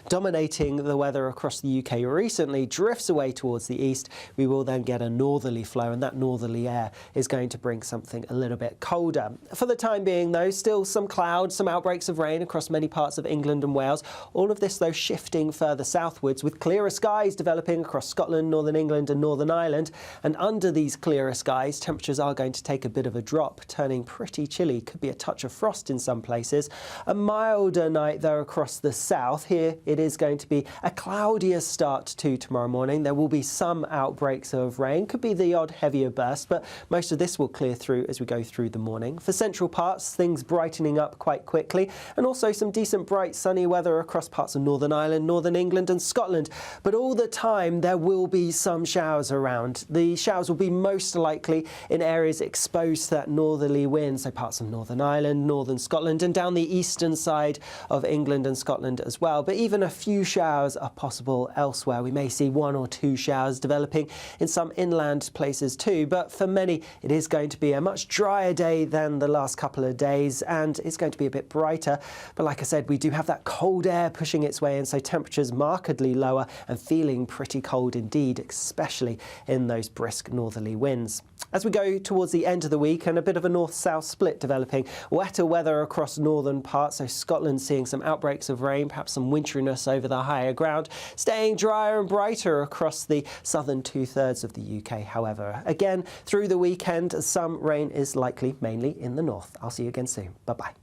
dominating the weather across the UK recently drifts away towards the east. We will then get a northerly flow, and that northerly air is going to bring something a little bit colder. For the time being, though, still some clouds, some outbreaks of rain across many parts of England and Wales. All of this, though, shifting further southwards with clearer skies developing across Scotland, Northern England and Northern Ireland. And under these clearer skies, temperatures are going to take a bit of a drop, turning pretty chilly. Could be a touch of frost in some places. A milder night, though, across the south. Here it is going to be a cloudier start to tomorrow morning. There will be some outbreaks of rain, could be the odd heavier burst, but most of this will clear through as we go through the morning. For central parts, things brightening up quite quickly, and also some decent bright sunny weather across parts of Northern Ireland, Northern England and Scotland. But all the time there will be some showers around. The showers will be most likely in areas exposed to that northerly wind, so parts of Northern Ireland, Northern Scotland and down the eastern side of England and Scotland as well. But even a few showers are possible elsewhere. We may see 1 or 2 showers developing in some inland places too, but for many it is going to be a much drier day than the last couple of days, and it's going to be a bit brighter. But like I said, we do have that cold air pushing its way in, so temperatures markedly lower and feeling pretty cold indeed, especially in those brisk northerly winds. As we go towards the end of the week, and a bit of a north-south split developing, wetter weather across northern parts, so Scotland seeing some outbreaks of rain, perhaps some winteriness over the higher ground, staying drier and brighter across the southern 2/3 of the UK, however. Again, through the weekend, some rain is likely, mainly in the north. I'll see you again soon. Bye-bye.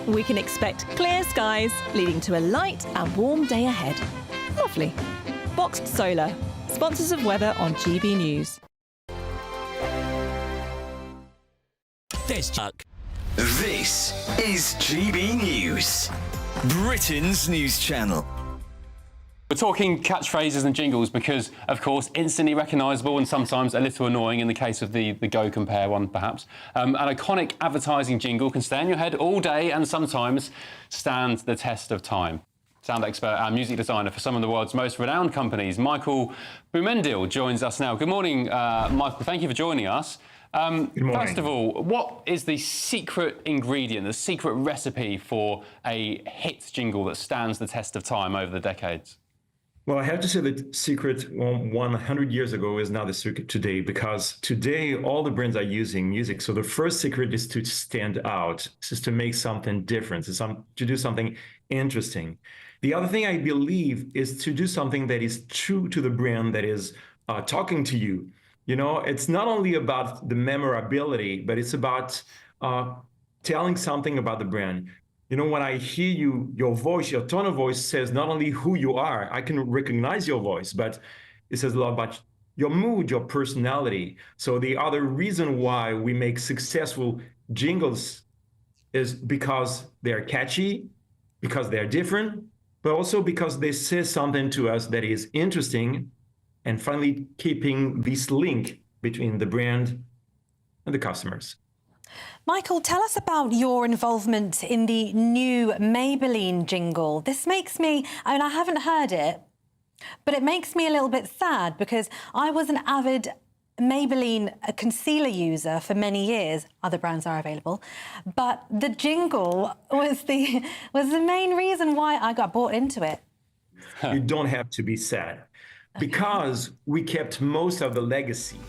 We can expect clear skies, leading to a light and warm day ahead. Lovely. Boxed Solar, sponsors of weather on GB News. This is GB News, Britain's news channel. We're talking catchphrases and jingles because, of course, instantly recognisable and sometimes a little annoying in the case of the Go Compare one, perhaps. An iconic advertising jingle can stay in your head all day and sometimes stand the test of time. Sound expert and music designer for some of the world's most renowned companies, Michael Boumendil, joins us now. Good morning, Michael. Thank you for joining us. Good morning. First of all, what is the secret ingredient, the secret recipe for a hit jingle that stands the test of time over the decades? Well, I have to say that secret 100 years ago is not the secret today, because today all the brands are using music. So the first secret is to stand out, is to make something different, to do something interesting. The other thing I believe is to do something that is true to the brand, that is talking to you. You know, it's not only about the memorability, but it's about telling something about the brand. You know, when I hear you, your voice, your tone of voice says not only who you are, I can recognize your voice, but it says a lot about your mood, your personality. So the other reason why we make successful jingles is because they're catchy, because they're different, but also because they say something to us that is interesting, and finally keeping this link between the brand and the customers. Michael, tell us about your involvement in the new Maybelline jingle. This makes me, I haven't heard it, but it makes me a little bit sad because I was an avid Maybelline concealer user for many years. Other brands are available, but the jingle was the main reason why I got bought into it. You don't have to be sad, because we kept most of the legacy.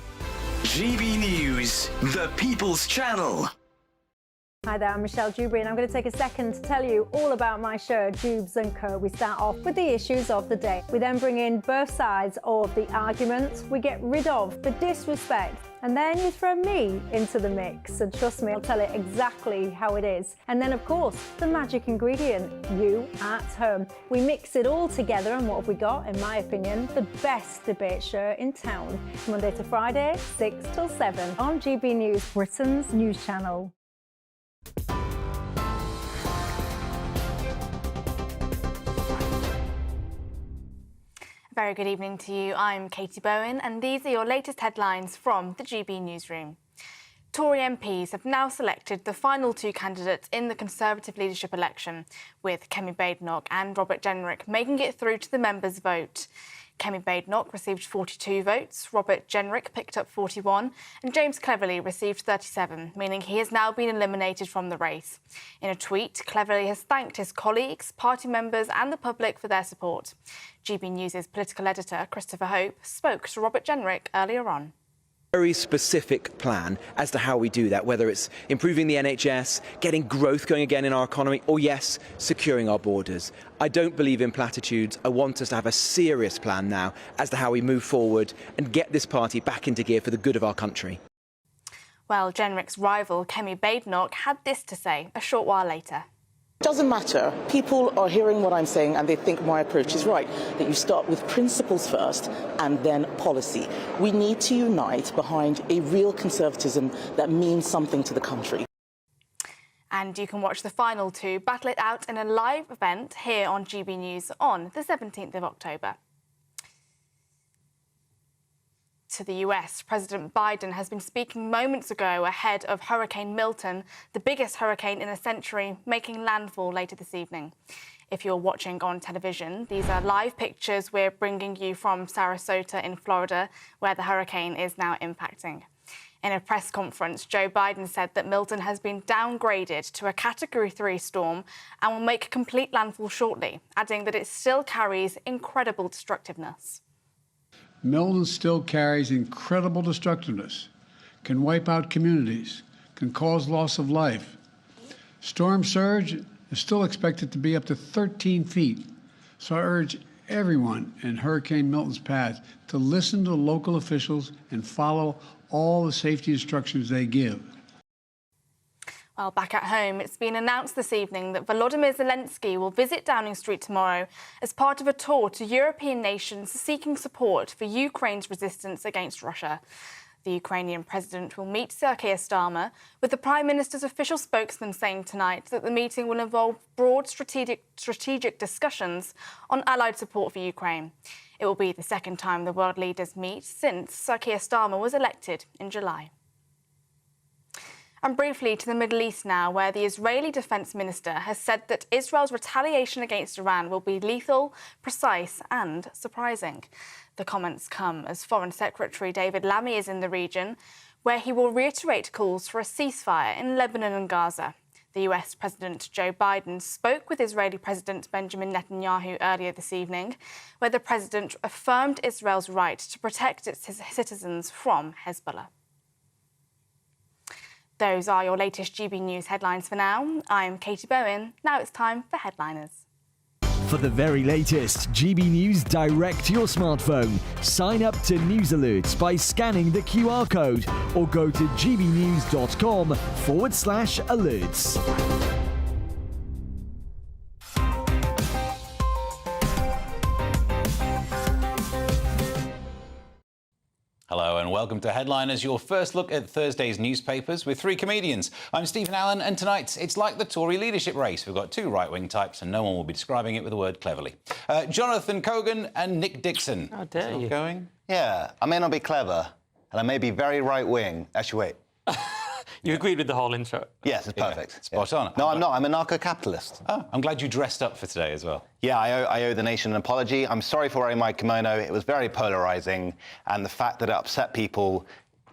GB News, the People's Channel. Hi there, I'm Michelle Dewberry, and I'm going to take a second to tell you all about my show, Dubes & Co. We start off with the issues of the day. We then bring in both sides of the arguments. We get rid of the disrespect, and then you throw me into the mix. And trust me, I'll tell it exactly how it is. And then, of course, the magic ingredient, you at home. We mix it all together, and what have we got? In my opinion, the best debate show in town. Monday to Friday, 6 till 7 on GB News, Britain's news channel. Very good evening to you. I'm Katie Bowen, and these are your latest headlines from the GB Newsroom. Tory MPs have now selected the final 2 candidates in the Conservative leadership election, with Kemi Badenoch and Robert Jenrick making it through to the members' vote. Kemi Badenoch received 42 votes, Robert Jenrick picked up 41, and James Cleverly received 37, meaning he has now been eliminated from the race. In a tweet, Cleverly has thanked his colleagues, party members and the public for their support. GB News' political editor, Christopher Hope, spoke to Robert Jenrick earlier on. Very specific plan as to how we do that, whether it's improving the NHS, getting growth going again in our economy, or yes, securing our borders. I don't believe in platitudes. I want us to have a serious plan now as to how we move forward and get this party back into gear for the good of our country. Well, Jenrick's rival, Kemi Badenoch, had this to say a short while later. It doesn't matter. People are hearing what I'm saying and they think my approach is right, that you start with principles first and then policy. We need to unite behind a real conservatism that means something to the country. And you can watch the final two battle it out in a live event here on GB News on the 17th of October. To the US, President Biden has been speaking moments ago ahead of Hurricane Milton, the biggest hurricane in a century, making landfall later this evening. If you're watching on television, these are live pictures we're bringing you from Sarasota in Florida, where the hurricane is now impacting. In a press conference, Joe Biden said that Milton has been downgraded to a Category 3 storm and will make complete landfall shortly, adding that it still carries incredible destructiveness. Milton still carries incredible destructiveness, can wipe out communities, can cause loss of life. Storm surge is still expected to be up to 13 feet. So I urge everyone in Hurricane Milton's path to listen to local officials and follow all the safety instructions they give. Well, back at home, it's been announced this evening that Volodymyr Zelensky will visit Downing Street tomorrow as part of a tour to European nations seeking support for Ukraine's resistance against Russia. The Ukrainian president will meet Sir Keir Starmer, with the Prime Minister's official spokesman saying tonight that the meeting will involve broad strategic discussions on allied support for Ukraine. It will be the second time the world leaders meet since Sir Keir Starmer was elected in July. And briefly to the Middle East now, where the Israeli Defence Minister has said that Israel's retaliation against Iran will be lethal, precise and surprising. The comments come as Foreign Secretary David Lammy is in the region, where he will reiterate calls for a ceasefire in Lebanon and Gaza. The US President Joe Biden spoke with Israeli President Benjamin Netanyahu earlier this evening, where the president affirmed Israel's right to protect its citizens from Hezbollah. Those are your latest GB News headlines for now. I'm Katie Bowen. Now it's time for Headliners. For the very latest GB News direct to your smartphone, sign up to News Alerts by scanning the QR code or go to gbnews.com/alerts. Hello and welcome to Headliners, your first look at Thursday's newspapers with three comedians. I'm Stephen Allen and tonight it's like the Tory leadership race. We've got two right-wing types and no one will be describing it with the word cleverly. Jonathan Cogan and Nick Dixon. How dare you? Going? Yeah, I may not be clever and I may be very right-wing. Actually, wait. You agreed with the whole intro? Yes, it's perfect. Yeah, spot on. No, I'm not. I'm a narco-capitalist. Oh, I'm glad you dressed up for today as well. Yeah, I owe the nation an apology. I'm sorry for wearing my kimono. It was very polarising, and the fact that it upset people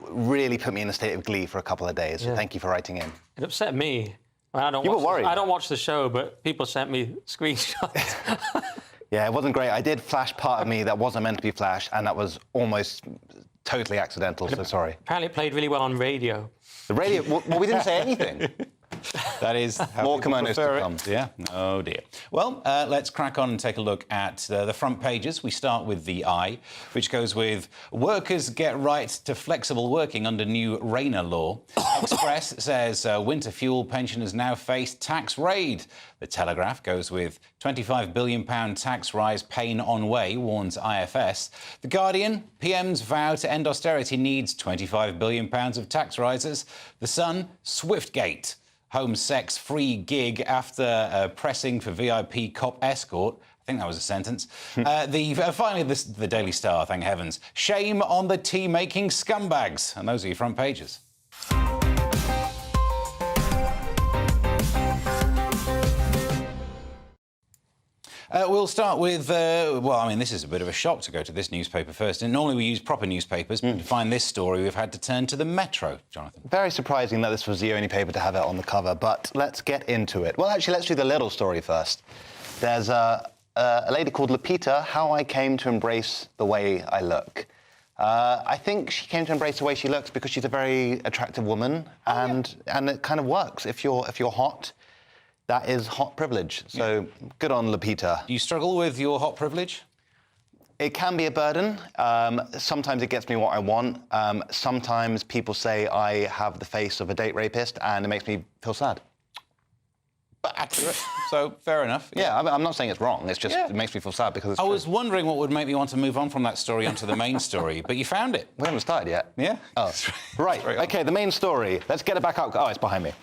really put me in a state of glee for a couple of days. So thank you for writing in. It upset me. I don't You were worried. I don't watch the show, but people sent me screenshots. Yeah, it wasn't great. I did flash part of me that wasn't meant to be flashed, and that was almost totally accidental, so sorry. Apparently it played really well on radio. The radio, well, we didn't say anything. That is how more people kimonos prefer to it. come. Yeah. Oh dear. Well, let's crack on and take a look at the front pages. We start with the Eye, which goes with workers get right to flexible working under new Rayner law. Express says winter fuel pensioners now face tax raid. The Telegraph goes with £25 billion tax rise pain on way, warns IFS. The Guardian, PM's vow to end austerity needs £25 billion of tax rises. The Sun, Swiftgate. Home sex free gig after pressing for VIP cop escort. I think that was a sentence. Finally, the Daily Star, thank heavens. Shame on the tea-making scumbags. And those are your front pages. We'll start with, well, I mean, this is a bit of a shock to go to this newspaper first. And normally we use proper newspapers, but to find this story, we've had to turn to the Metro, Jonathan. Very surprising that this was the only paper to have it on the cover, but let's get into it. Well, actually, let's do the little story first. There's a lady called Lupita, How I Came to Embrace the Way I Look. I think she came to embrace the way she looks because she's a very attractive woman, and it kind of works. If you're hot, that is hot privilege. So good on Lupita. Do you struggle with your hot privilege? It can be a burden. Sometimes it gets me what I want. Sometimes people say I have the face of a date rapist, and it makes me feel sad. But accurate, so fair enough. Yeah, I'm not saying it's wrong. It's just it makes me feel sad because it's I true. was wondering what would make me want to move on from that story onto the main story, but you found it. We haven't started yet. Yeah? Oh, right. OK, the main story. Let's get it back up. Oh, it's behind me.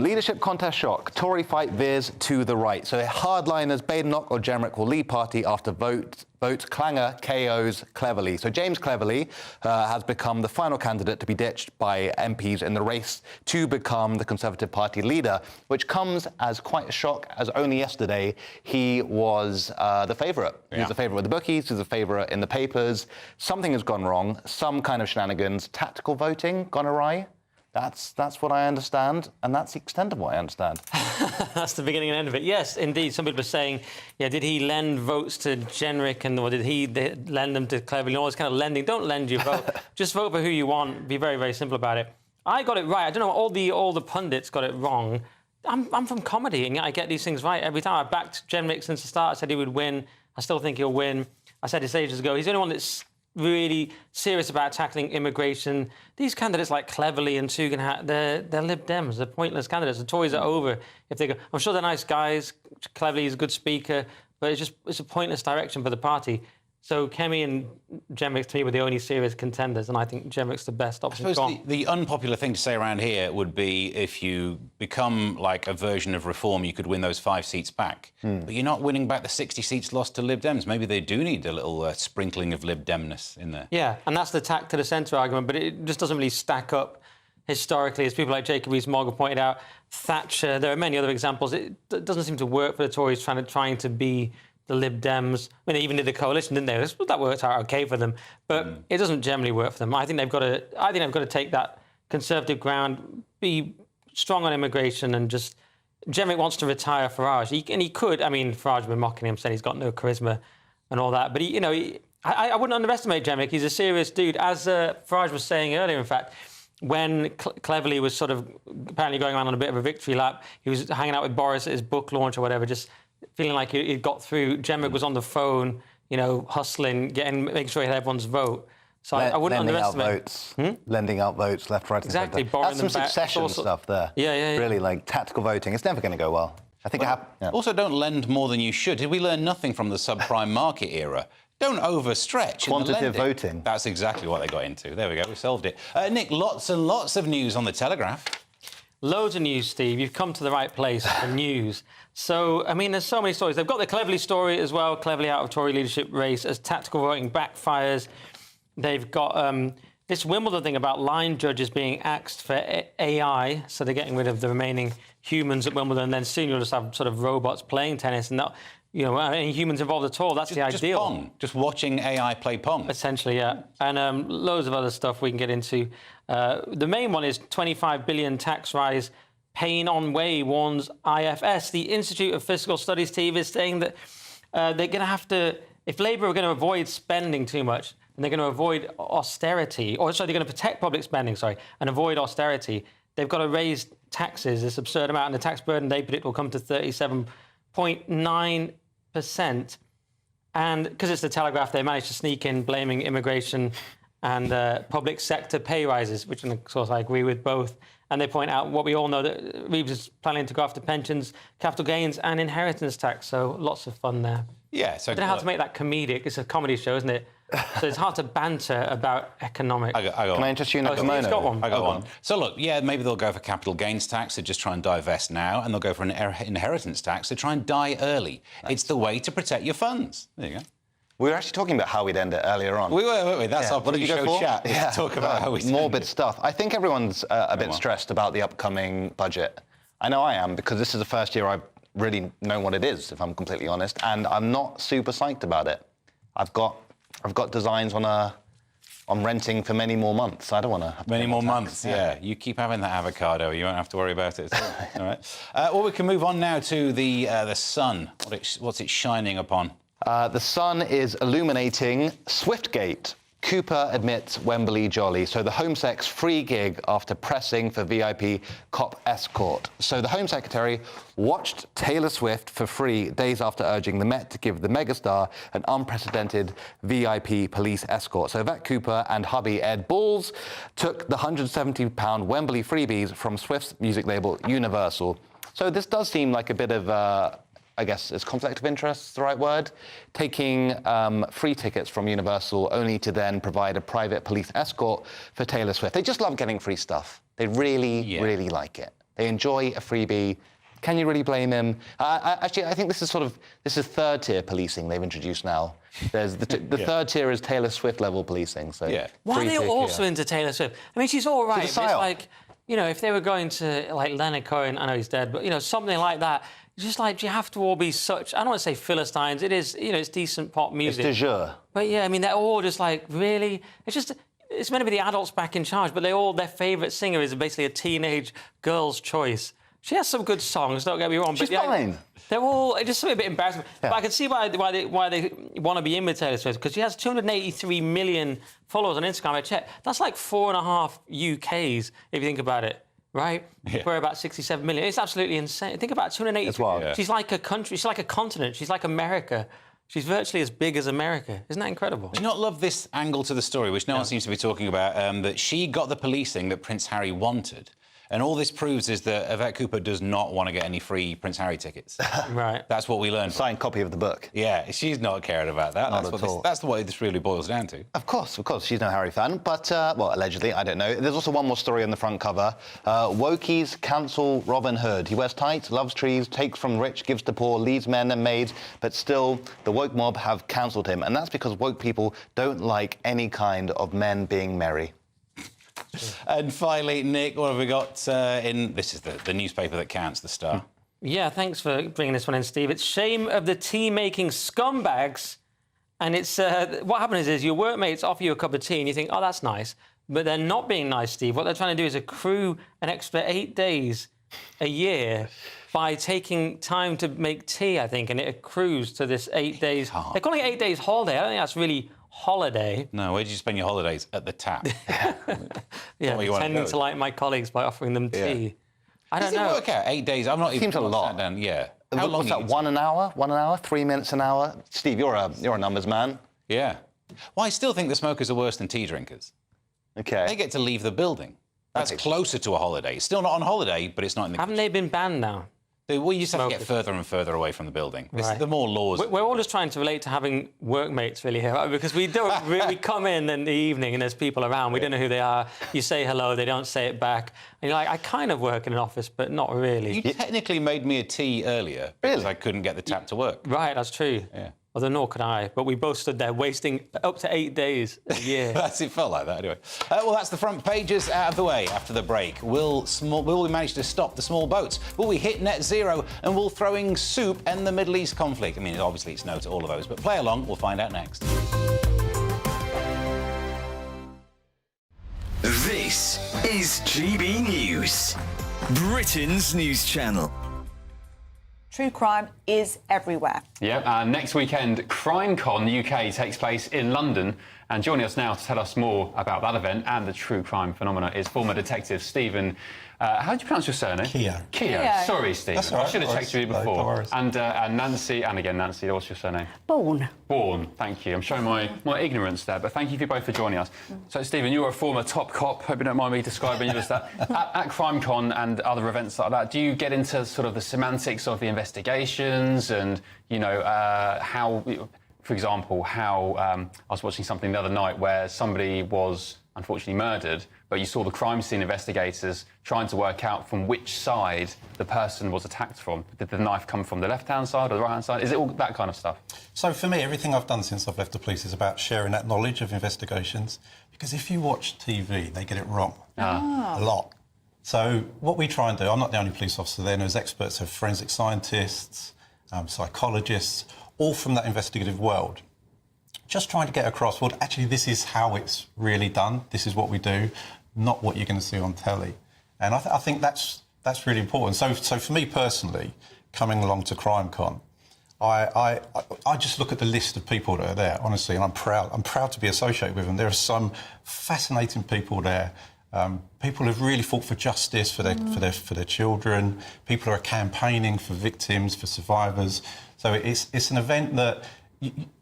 Leadership contest shock. Tory fight veers to the right. So hardliners Badenoch or Jenrick will lead party after vote clangor KOs Cleverly. So James Cleverly has become the final candidate to be ditched by MPs in the race to become the Conservative Party leader, which comes as quite a shock, as only yesterday he was the favourite. He was the favourite with the bookies, he was the favourite in the papers. Something has gone wrong, some kind of shenanigans, tactical voting gone awry. That's what I understand, and that's the extent of what I understand. That's the beginning and end of it. Yes, indeed. Some people are saying, yeah, did he lend votes to Jenrick, or did he lend them to Cleverly? All this kind of lending. Don't lend your vote. Just vote for who you want. Be very, very simple about it. I got it right. I don't know, all the pundits got it wrong. I'm from comedy, and I get these things right every time. I backed Jenrick since the start. I said he would win. I still think he'll win. I said this ages ago. He's the only one that's really serious about tackling immigration. These candidates like Cleverly and Tugendhat, they're Lib Dems, they're pointless candidates. The Tories are over if they go. I'm sure they're nice guys. Cleverly is a good speaker, but it's a pointless direction for the party. So Kemi and Jenrick, to me, were the only serious contenders, and I think Jenrick's the best option. I suppose the unpopular thing to say around here would be if you become like a version of Reform, you could win those 5 seats back. But you're not winning back the 60 seats lost to Lib Dems. Maybe they do need a little sprinkling of Lib Demness in there. Yeah, and that's the tack to the centre argument, but it just doesn't really stack up historically. As people like Jacob Rees-Mogg have pointed out, Thatcher, there are many other examples. It doesn't seem to work for the Tories trying to be the Lib Dems. I mean, they even did the coalition, didn't they? That worked out OK for them, but it doesn't generally work for them. I think they've got to take that Conservative ground, be strong on immigration, and just Jenrick wants to retire Farage, and he could. I mean, Farage has been mocking him, saying he's got no charisma and all that, but I wouldn't underestimate Jenrick. He's a serious dude, as Farage was saying earlier. In fact, when Cleverly was sort of apparently going around on a bit of a victory lap, he was hanging out with Boris at his book launch or whatever, just feeling like he'd got through. Jenrick was on the phone, hustling, making sure he had everyone's vote. So I wouldn't underestimate. Lending out votes left, right, exactly. and centre. That's some succession stuff there. Yeah. Really, like tactical voting. It's never going to go well. I think it happened. Yeah. Also, don't lend more than you should. Did we learn nothing from the subprime market era? Don't overstretch. Quantitative voting. That's exactly what they got into. There we go. We solved it. Nick, lots and lots of news on the Telegraph. Loads of news, Steve. You've come to the right place for news. So, I mean, there's so many stories. They've got the Cleverly story as well. Cleverly out of Tory leadership race as tactical voting backfires. They've got this Wimbledon thing about line judges being axed for AI. So they're getting rid of the remaining humans at Wimbledon. And then soon you'll just have sort of robots playing tennis and not, any humans involved at all. That's the ideal. Just Pong. Just watching AI play Pong. Essentially, yeah. And loads of other stuff we can get into. The main one is 25 billion tax rise. Pain on way, warns IFS. The Institute of Fiscal Studies team is saying that they're going to have to, if Labour are going to avoid spending too much, and they're going to avoid austerity, they're going to protect public spending, and avoid austerity, they've got to raise taxes, this absurd amount, and the tax burden they predict will come to 37.9%. And because it's the Telegraph, they managed to sneak in blaming immigration and public sector pay rises, which, of course, I agree with both. And they point out what we all know, that Reeves is planning to go after pensions, capital gains and inheritance tax. So lots of fun there. Yeah. So I don't know how to make that comedic. It's a comedy show, isn't it? So it's hard to banter about economics. Can I interest you in a kimono? He's got one. I got one. So look, maybe they'll go for capital gains tax to just try and divest now, and they'll go for an inheritance tax to try and die early. Nice. It's the way to protect your funds. There you go. We were actually talking about how we'd end it earlier on. We were, weren't we? That's our pre-show chat. Yeah, talk about how we morbid stuff. I think everyone's a bit stressed about the upcoming budget. I know I am, because this is the first year I've really know what it is, if I'm completely honest, and I'm not super psyched about it. I've got designs on renting for many more months. I don't want to... Many more months, yeah. You keep having that avocado. You won't have to worry about it at all. All right. Well, we can move on now to the sun. What's it shining upon? The sun is illuminating Swiftgate. Cooper admits Wembley jolly. So the Home Sec's free gig after pressing for VIP cop escort. So the Home Secretary watched Taylor Swift for free days after urging the Met to give the megastar an unprecedented VIP police escort. So Yvette Cooper and hubby Ed Balls took the £170 Wembley freebies from Swift's music label Universal. So this does seem like a bit of... I guess is conflict of interest the right word? Taking free tickets from Universal only to then provide a private police escort for Taylor Swift. They just love getting free stuff. They really, really like it. They enjoy a freebie. Can you really blame him? Actually, I think this is third-tier policing they've introduced now. There's the third tier is Taylor Swift level policing. So why are they also into Taylor Swift? I mean, she's all right. But it's like, you know, if they were going to like Leonard Cohen, I know he's dead, but you know, something like that. Just like, you have to all be such... I don't want to say Philistines. It is, you know, it's decent pop music. It's de jure. But, yeah, I mean, they're all just like, really? It's just... It's meant to be the adults back in charge, but their favourite singer is basically a teenage girl's choice. She has some good songs, don't get me wrong. She's but fine. They're all... It's just a bit embarrassing. Yeah. But I can see why they want to be in with Taylor Swift, because she has 283 million followers on Instagram. I checked. That's like 4.5 UKs, if you think about it. Right? Yeah. We're about 67 million. It's absolutely insane. Think about 280. That's wild. Yeah. She's like a country. She's like a continent. She's like America. She's virtually as big as America. Isn't that incredible? Do you not love this angle to the story, which no one seems to be talking about, that she got the policing that Prince Harry wanted? And all this proves is that Yvette Cooper does not want to get any free Prince Harry tickets. Right. That's what we learned. Signed copy of the book. Yeah, she's not caring about that. Not at all. That's what this really boils down to. Of course. She's no Harry fan, but, well, allegedly, I don't know. There's also one more story on the front cover. Wokies cancel Robin Hood. He wears tights, loves trees, takes from rich, gives to poor, leads men and maids, but still, the woke mob have cancelled him. And that's because woke people don't like any kind of men being merry. And finally, Nick, what have we got in... This is the newspaper that counts, The Star. Yeah, thanks for bringing this one in, Steve. It's shame of the tea-making scumbags. And it's... what happens is your workmates offer you a cup of tea and you think, oh, that's nice. But they're not being nice, Steve. What they're trying to do is accrue an extra 8 days a year by taking time to make tea, I think, and it accrues to this 8 days... They're calling it 8 days holiday. I don't think that's really... holiday. No, where did you spend your holidays? At the tap. Yeah, pretending to like my colleagues by offering them tea. Yeah. I don't know. Does it work out? 8 days? I'm not even... Seems a lot. Down. Yeah. How long is that? 1 an hour? 1 an hour? 3 minutes an hour? Steve, you're a numbers man. Yeah. Well, I still think the smokers are worse than tea drinkers. Okay. They get to leave the building. That's closer to a holiday. It's still not on holiday, but it's not in the... Haven't they been banned now? We used to have to get further and further away from the building. Right. The more laws... We're all just trying to relate to having workmates, really, here, right? Because we don't really come in the evening and there's people around. We don't know who they are. You say hello, they don't say it back. And you're like, I kind of work in an office, but not really. You technically made me a tea earlier because I couldn't get the tap to work. Right, that's true. Yeah. Although nor could I, but we both stood there wasting up to 8 days a year. It felt like that, anyway. Well, that's the front pages out of the way after the break. Will we manage to stop the small boats? Will we hit net zero? And will throwing soup end the Middle East conflict? I mean, obviously it's no to all of those, but play along, we'll find out next. This is GB News, Britain's news channel. True crime is everywhere. Yeah, next weekend, CrimeCon UK takes place in London. And joining us now to tell us more about that event and the true crime phenomena is former detective Stephen... how do you pronounce your surname? Keogh. Sorry, Stephen. That's all right. I should have checked you before. And Nancy, and again, Nancy, what's your surname? Bourne. Bourne, thank you. I'm showing my ignorance there, but thank you both for joining us. So, Stephen, you're a former top cop. Hope you don't mind me describing you as that. At CrimeCon and other events like that, do you get into sort of the semantics of the investigations and, you know, how... For example, how I was watching something the other night where somebody was unfortunately murdered, but you saw the crime scene investigators trying to work out from which side the person was attacked from. Did the knife come from the left-hand side or the right-hand side? Is it all that kind of stuff? So for me, everything I've done since I've left the police is about sharing that knowledge of investigations, because if you watch TV, they get it wrong. A lot. So what we try and do, I'm not the only police officer there, there's experts, there's forensic scientists, psychologists, all from that investigative world. Just trying to get across, well, actually, this is how it's really done. This is what we do, not what you're going to see on telly. And I think that's really important. So for me personally, coming along to CrimeCon, I just look at the list of people that are there, honestly, and I'm proud to be associated with them. There are some fascinating people there. People who've really fought for justice for their children. People who are campaigning for victims, for survivors. So it's an event that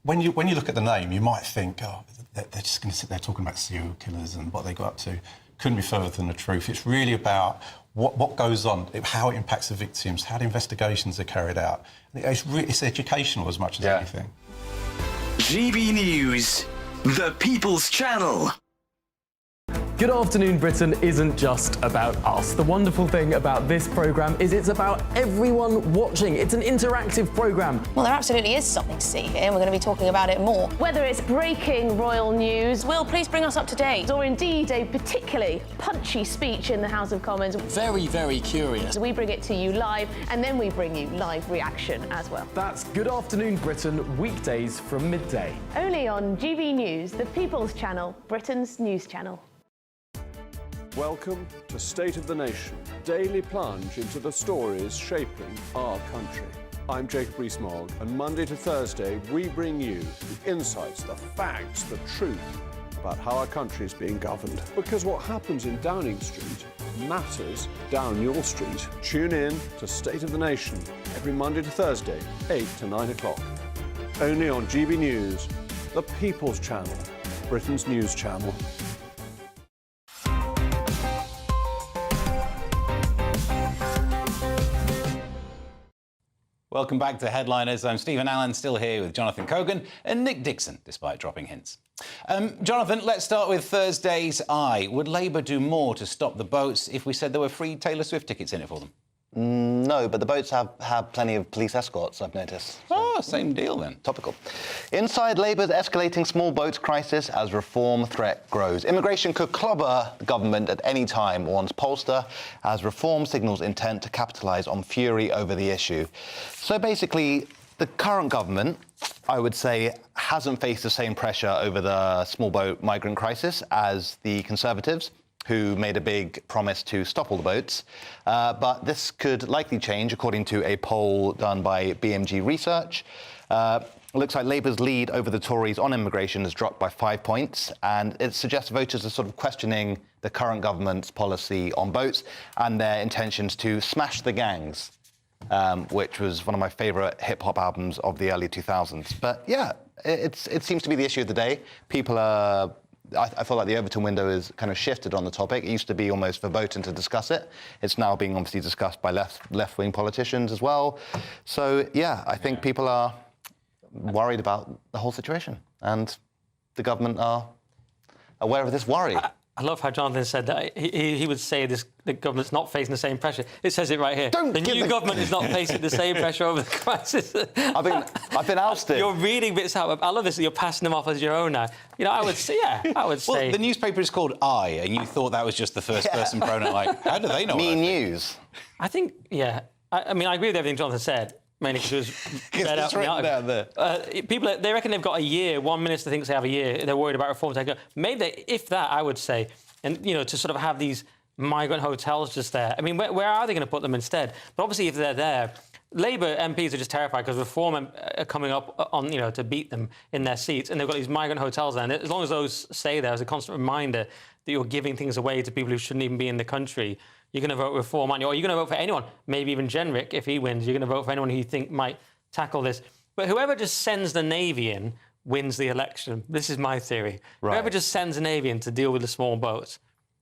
when you look at the name, you might think, oh, they're just going to sit there talking about serial killers and what they got up to. Couldn't be further from the truth. It's really about what goes on, how it impacts the victims, how the investigations are carried out. It's educational as much as anything. GB News, the People's Channel. Good Afternoon Britain isn't just about us. The wonderful thing about this programme is it's about everyone watching. It's an interactive programme. Well, there absolutely is something to see here, and we're going to be talking about it more. Whether it's breaking royal news, Will, please bring us up to date. Or indeed a particularly punchy speech in the House of Commons. Very, very curious. We bring it to you live, and then we bring you live reaction as well. That's Good Afternoon Britain, weekdays from midday. Only on GB News, the People's Channel, Britain's news channel. Welcome to State of the Nation, daily plunge into the stories shaping our country. I'm Jacob Rees-Mogg, and Monday to Thursday we bring you the insights, the facts, the truth about how our country is being governed. Because what happens in Downing Street matters down your street. Tune in to State of the Nation every Monday to Thursday, 8 to 9 o'clock. Only on GB News, the People's Channel, Britain's news channel. Welcome back to Headliners. I'm Stephen Allen, still here with Jonathan Cogan and Nick Dixon, despite dropping hints. Jonathan, let's start with Thursday's Eye. Would Labour do more to stop the boats if we said there were free Taylor Swift tickets in it for them? No, but the boats have plenty of police escorts, I've noticed. Oh, same deal then. Topical. Inside Labour's escalating small boats crisis as reform threat grows. Immigration could clobber the government at any time, warns pollster, as reform signals intent to capitalise on fury over the issue. So basically, the current government, I would say, hasn't faced the same pressure over the small boat migrant crisis as the Conservatives, who made a big promise to stop all the boats. But this could likely change, according to a poll done by BMG Research. It looks like Labour's lead over the Tories on immigration has dropped by 5 points, and it suggests voters are sort of questioning the current government's policy on boats and their intentions to smash the gangs, which was one of my favourite hip-hop albums of the early 2000s. But yeah, it seems to be the issue of the day. People are... I feel like the Overton window is kind of shifted on the topic. It used to be almost verboten to discuss it. It's now being obviously discussed by left-wing politicians as well. So, yeah, I think people are worried about the whole situation, and the government are aware of this worry. I love how Jonathan said that. He would say the government's not facing the same pressure. It says it right here. The new government is not facing the same pressure over the crisis. I've been ousted. You're reading bits out. I love this that you're passing them off as your own now. You know, I would say. Well, the newspaper is called I, and you thought that was just the first-person pronoun. Like, how do they know? Me News. I think, yeah. I mean, I agree with everything Jonathan said. Mainly because it was read out down there. People, they reckon they've got a year. One minister thinks they have a year. They're worried about reform. Maybe if that, I would say, and you know, to sort of have these migrant hotels just there. I mean, where are they going to put them instead? But obviously, if they're there, Labour MPs are just terrified because reform are coming up on, you know, to beat them in their seats, and they've got these migrant hotels there. And as long as those stay there as a constant reminder that you're giving things away to people who shouldn't even be in the country, you're going to vote reform, aren't you? Or you're going to vote for anyone, maybe even Jenrick, if he wins. You're going to vote for anyone who you think might tackle this. But whoever just sends the Navy in wins the election. This is my theory. Right. Whoever just sends the Navy in to deal with the small boats,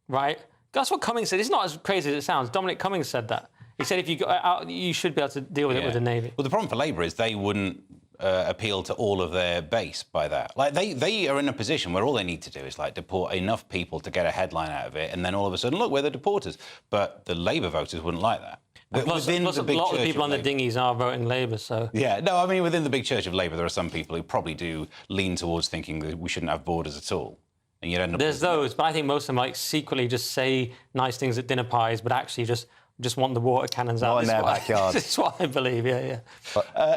right? That's what Cummings said. It's not as crazy as it sounds. Dominic Cummings said that. He said if you go out, you should be able to deal with it with the Navy. Well, the problem for Labour is they wouldn't appeal to all of their base by that. Like, they are in a position where all they need to do is, like, deport enough people to get a headline out of it, and then all of a sudden, look, we're the deporters. But the Labour voters wouldn't like that. Plus a lot of people on the dinghies are voting Labour, so... Yeah, no, I mean, within the big church of Labour, there are some people who probably do lean towards thinking that we shouldn't have borders at all. And you'd end up There's those, but I think most of them like secretly just say nice things at dinner pies, but actually just want the water cannons out. Not in their backyard. This is what I believe, yeah.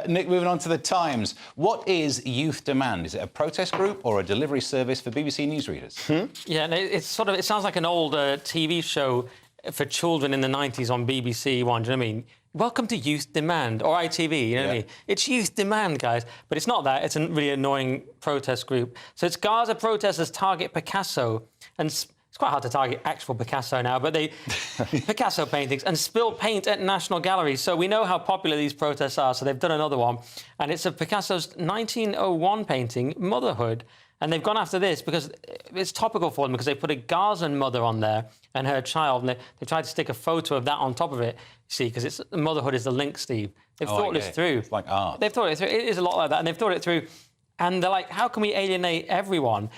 Nick, moving on to the Times. What is Youth Demand? Is it a protest group or a delivery service for BBC newsreaders? Yeah, and it sounds like an old TV show for children in the 90s on BBC One, do you know what I mean? Welcome to Youth Demand, or ITV, you know what I mean? It's Youth Demand, guys. But it's not that, it's a really annoying protest group. So it's Gaza protesters target Picasso, and it's quite hard to target actual Picasso now, but they Picasso paintings, and spill paint at National Gallery. So we know how popular these protests are, so they've done another one. And it's of Picasso's 1901 painting, Motherhood. And they've gone after this because it's topical for them, because they put a Gazan mother on there and her child, and they tried to stick a photo of that on top of it, see, because motherhood is the link, Steve. They've thought this through. It's like art. They've thought it through. It is a lot like that, and they've thought it through. And they're like, how can we alienate everyone?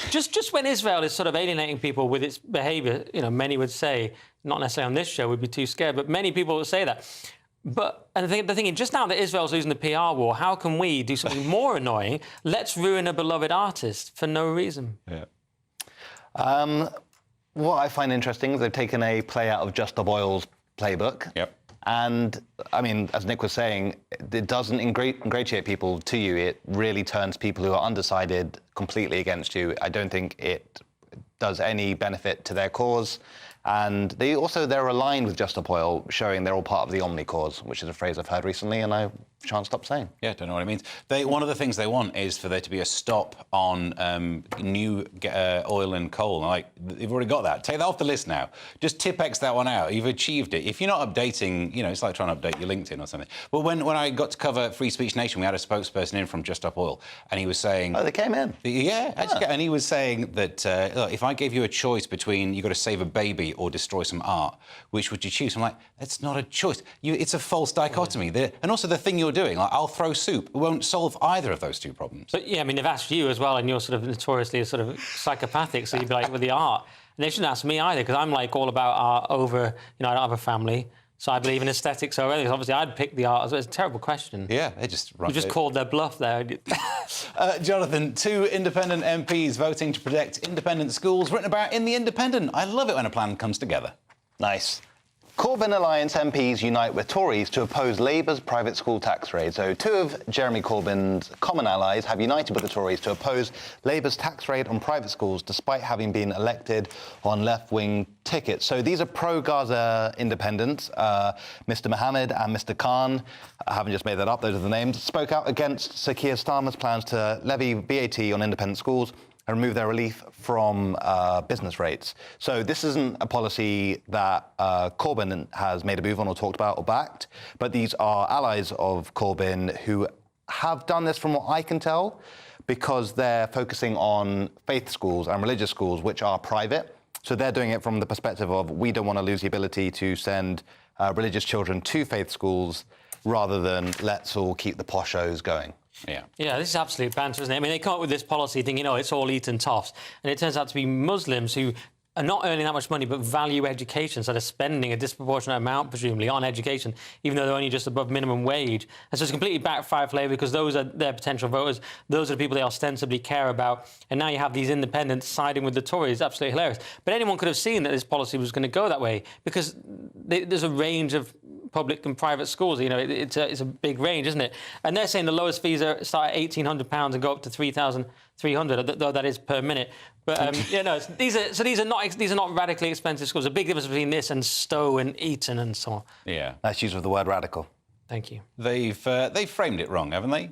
Just when Israel is sort of alienating people with its behaviour, you know, many would say, not necessarily on this show, we'd be too scared, but many people would say that. And they're thinking, just now that Israel's losing the PR war, how can we do something more annoying? Let's ruin a beloved artist for no reason. Yeah. What I find interesting is they've taken a play out of Just Stop Oil's playbook. Yep. And, I mean, as Nick was saying, it doesn't ingratiate people to you. It really turns people who are undecided completely against you. I don't think it does any benefit to their cause. And they're aligned with Just Stop Oil, showing they're all part of the Omni cause, which is a phrase I've heard recently and I shan't stop saying. Yeah, don't know what it means. One of the things they want is for there to be a stop on new oil and coal. Like, you've already got that. Take that off the list now. Just tip-X that one out. You've achieved it. If you're not updating, you know, it's like trying to update your LinkedIn or something. But when I got to cover Free Speech Nation, we had a spokesperson in from Just Stop Oil, and he was saying... Oh, they came in? Yeah, actually, and he was saying that, look, if I gave you a choice between you've got to save a baby or destroy some art, which would you choose? I'm like, that's not a choice. It's a false dichotomy. And also the thing you're doing, like, I'll throw soup, won't solve either of those two problems. But yeah, I mean, they've asked you as well, and you're sort of notoriously sort of psychopathic, so you'd be like, with the art. And they shouldn't ask me either, because I'm like all about art over, you know, I don't have a family, so I believe in aesthetics over anything. Obviously, I'd pick the art. It's a terrible question. Yeah, they just... You just called their bluff there. Jonathan, 2 independent MPs voting to protect independent schools, written about in The Independent. I love it when a plan comes together. Nice. Corbyn Alliance MPs unite with Tories to oppose Labour's private school tax raid. So 2 of Jeremy Corbyn's common allies have united with the Tories to oppose Labour's tax raid on private schools, despite having been elected on left-wing tickets. So these are pro-Gaza independents. Mr Mohammed and Mr Khan, I haven't just made that up, those are the names, spoke out against Sir Keir Starmer's plans to levy VAT on independent schools and remove their relief from business rates. So this isn't a policy that Corbyn has made a move on or talked about or backed, but these are allies of Corbyn who have done this, from what I can tell, because they're focusing on faith schools and religious schools, which are private. So they're doing it from the perspective of, we don't want to lose the ability to send religious children to faith schools, rather than let's all keep the poshos going. Yeah, this is absolute banter, isn't it? I mean, they come up with this policy thinking, oh, it's all eat and toffs. And it turns out to be Muslims who are not earning that much money but value education, so they're spending a disproportionate amount, presumably, on education, even though they're only just above minimum wage. And so it's completely backfired for Labour, because those are their potential voters. Those are the people they ostensibly care about. And now you have these independents siding with the Tories. It's absolutely hilarious. But anyone could have seen that this policy was going to go that way, because there's a range of public and private schools. You know, it's a big range, isn't it? And they're saying the lowest fees start at £1,800 and go up to £3,300, though that is per minute. But these are not radically expensive schools. There's a big difference between this and Stowe and Eton and so on. Yeah, nice use of the word radical. Thank you. They've framed it wrong, haven't they?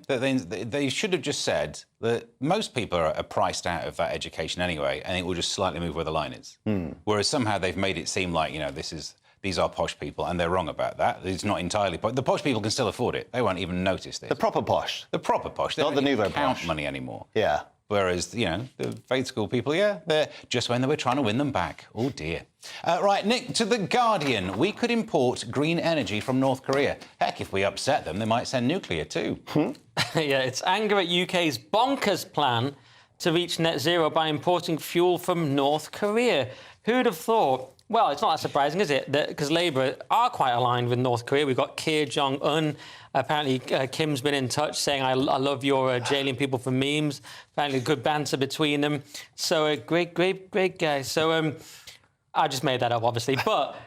They should have just said that most people are priced out of that education anyway, and it will just slightly move where the line is. Whereas somehow they've made it seem like, you know, these are posh people, and they're wrong about that. It's not entirely posh. The posh people can still afford it. They won't even notice this. The proper posh. The proper posh. They not the nouveau count posh. Money anymore. Yeah. Whereas, you know, the faith school people, yeah, they're just when they were trying to win them back. Oh, dear. Right, Nick, to The Guardian. We could import green energy from North Korea. Heck, if we upset them, they might send nuclear too. Yeah, it's anger at UK's bonkers plan to reach net zero by importing fuel from North Korea. Who'd have thought Well, it's not that surprising, is it? Because Labour are quite aligned with North Korea. We've got Kim Jong-un. Apparently, Kim's been in touch saying, I love your jailing people for memes. Apparently, good banter between them. So, great guy. So, I just made that up, obviously. But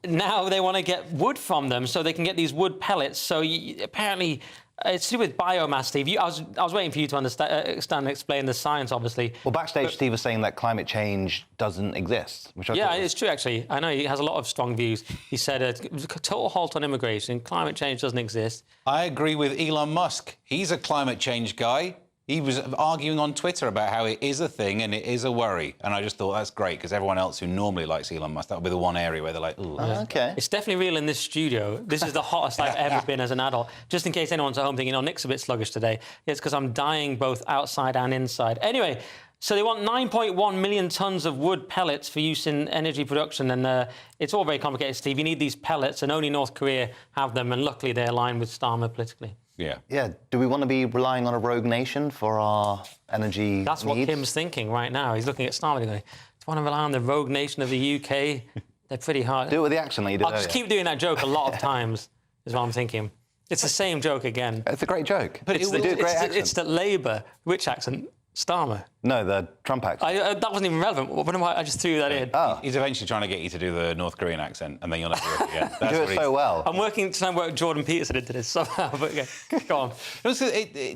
now they want to get wood from them so they can get these wood pellets. So, apparently... It's to do with biomass, Steve. I was waiting for you to understand and explain the science, obviously. Well, backstage, Steve was saying that climate change doesn't exist. Which it's true, actually. I know he has a lot of strong views. He said it was a total halt on immigration. Climate change doesn't exist. I agree with Elon Musk. He's a climate change guy. He was arguing on Twitter about how it is a thing and it is a worry. And I just thought that's great, because everyone else who normally likes Elon Musk, that would be the one area where they're like, ooh. Okay. It's definitely real in this studio. This is the hottest I've ever been as an adult. Just in case anyone's at home thinking, Nick's a bit sluggish today. It's because I'm dying both outside and inside. Anyway, so they want 9.1 million tonnes of wood pellets for use in energy production. And it's all very complicated, Steve. You need these pellets, and only North Korea have them. And luckily, they align with Starmer politically. Yeah. Do we want to be relying on a rogue nation for our energy That's what needs? Kim's thinking right now. He's looking at Starmer going, do you want to rely on the rogue nation of the UK? They're pretty hard. Do it with the accent that you did I'll just keep doing that joke a lot of times, is what I'm thinking. It's the same joke again. It's a great joke. But They do a great accent. It's the Labour. Which accent? Starmer. No, the Trump accent. That wasn't even relevant. I just threw that in. Oh. He's eventually trying to get you to do the North Korean accent, and then you'll never do it again. You do it so well. I'm trying to work Jordan Peterson into this somehow, but okay, go on.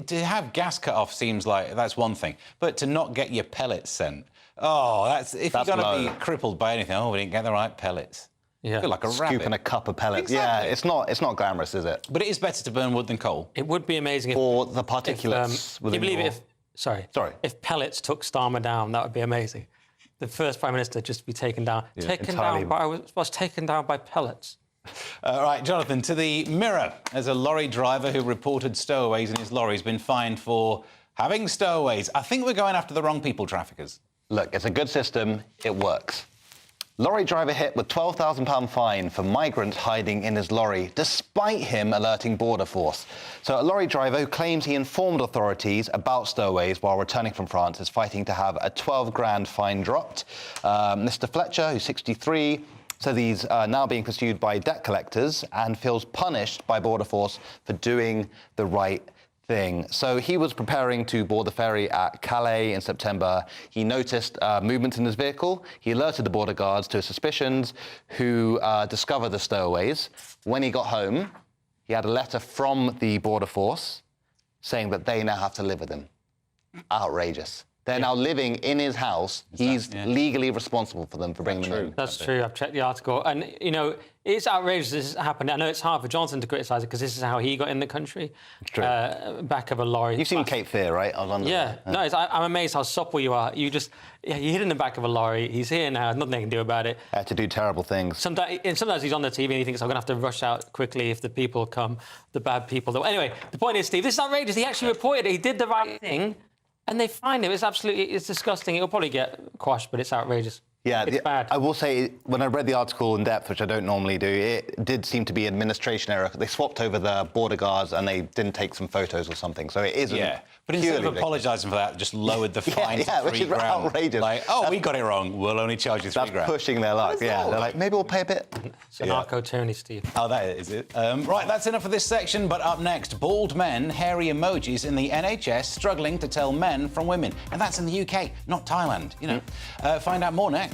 To have gas cut off seems like that's one thing, but to not get your pellets sent, if you're going to be crippled by anything, we didn't get the right pellets. Yeah. Feel like a Scooping rabbit. a cup of pellets. Exactly. Yeah, it's not glamorous, is it? But it is better to burn wood than coal. It would be amazing Or the particulates Can you believe your... it? If pellets took Starmer down, that would be amazing. The first Prime Minister just be taken down. I was taken down by pellets. Right, Jonathan, to the Mirror. There's a lorry driver who reported stowaways in his lorry has been fined for having stowaways. I think we're going after the wrong people traffickers. Look, it's a good system. It works. Lorry driver hit with £12,000 fine for migrants hiding in his lorry, despite him alerting Border Force. So a lorry driver who claims he informed authorities about stowaways while returning from France is fighting to have a 12 grand fine dropped. Mr. Fletcher, who's 63, says he's now being pursued by debt collectors and feels punished by Border Force for doing the right thing. So he was preparing to board the ferry at Calais in September. He noticed movement in his vehicle. He alerted the border guards to his suspicions, who discovered the stowaways. When he got home, he had a letter from the Border Force saying that they now have to live with him. Outrageous. They're now living in his house. He's legally responsible for them for bringing them in. That's true. I've checked the article. And, it's outrageous this happened. I know it's hard for Johnson to criticise it because this is how he got in the country. It's true. Back of a lorry. You've seen Cape Fear, right? I was under I'm amazed how supple you are. You hid in the back of a lorry. He's here now. Nothing they can do about it. Had to do terrible things. Sometimes he's on the TV and he thinks, I'm going to have to rush out quickly if the people come, the bad people. Anyway, the point is, Steve, this is outrageous. He actually reported it. He did the right thing. And they find him. It's disgusting. It'll probably get quashed, but it's outrageous. Yeah, it's bad. I will say, when I read the article in depth, which I don't normally do, it did seem to be an administration error. They swapped over the border guards and they didn't take some photos or something. So it isn't. Yeah, but instead of apologising for that, just lowered the fine to which is £3 grand. outrageous. Like, we got it wrong. We'll only charge you £3 grand. That's pushing their luck. Yeah, they're like, maybe we'll pay a bit. It's an narco-tyranny, Steve. Oh, that is it. Right, that's enough for this section. But up next, bald men, hairy emojis in the NHS struggling to tell men from women. And that's in the UK, not Thailand. Find out more next.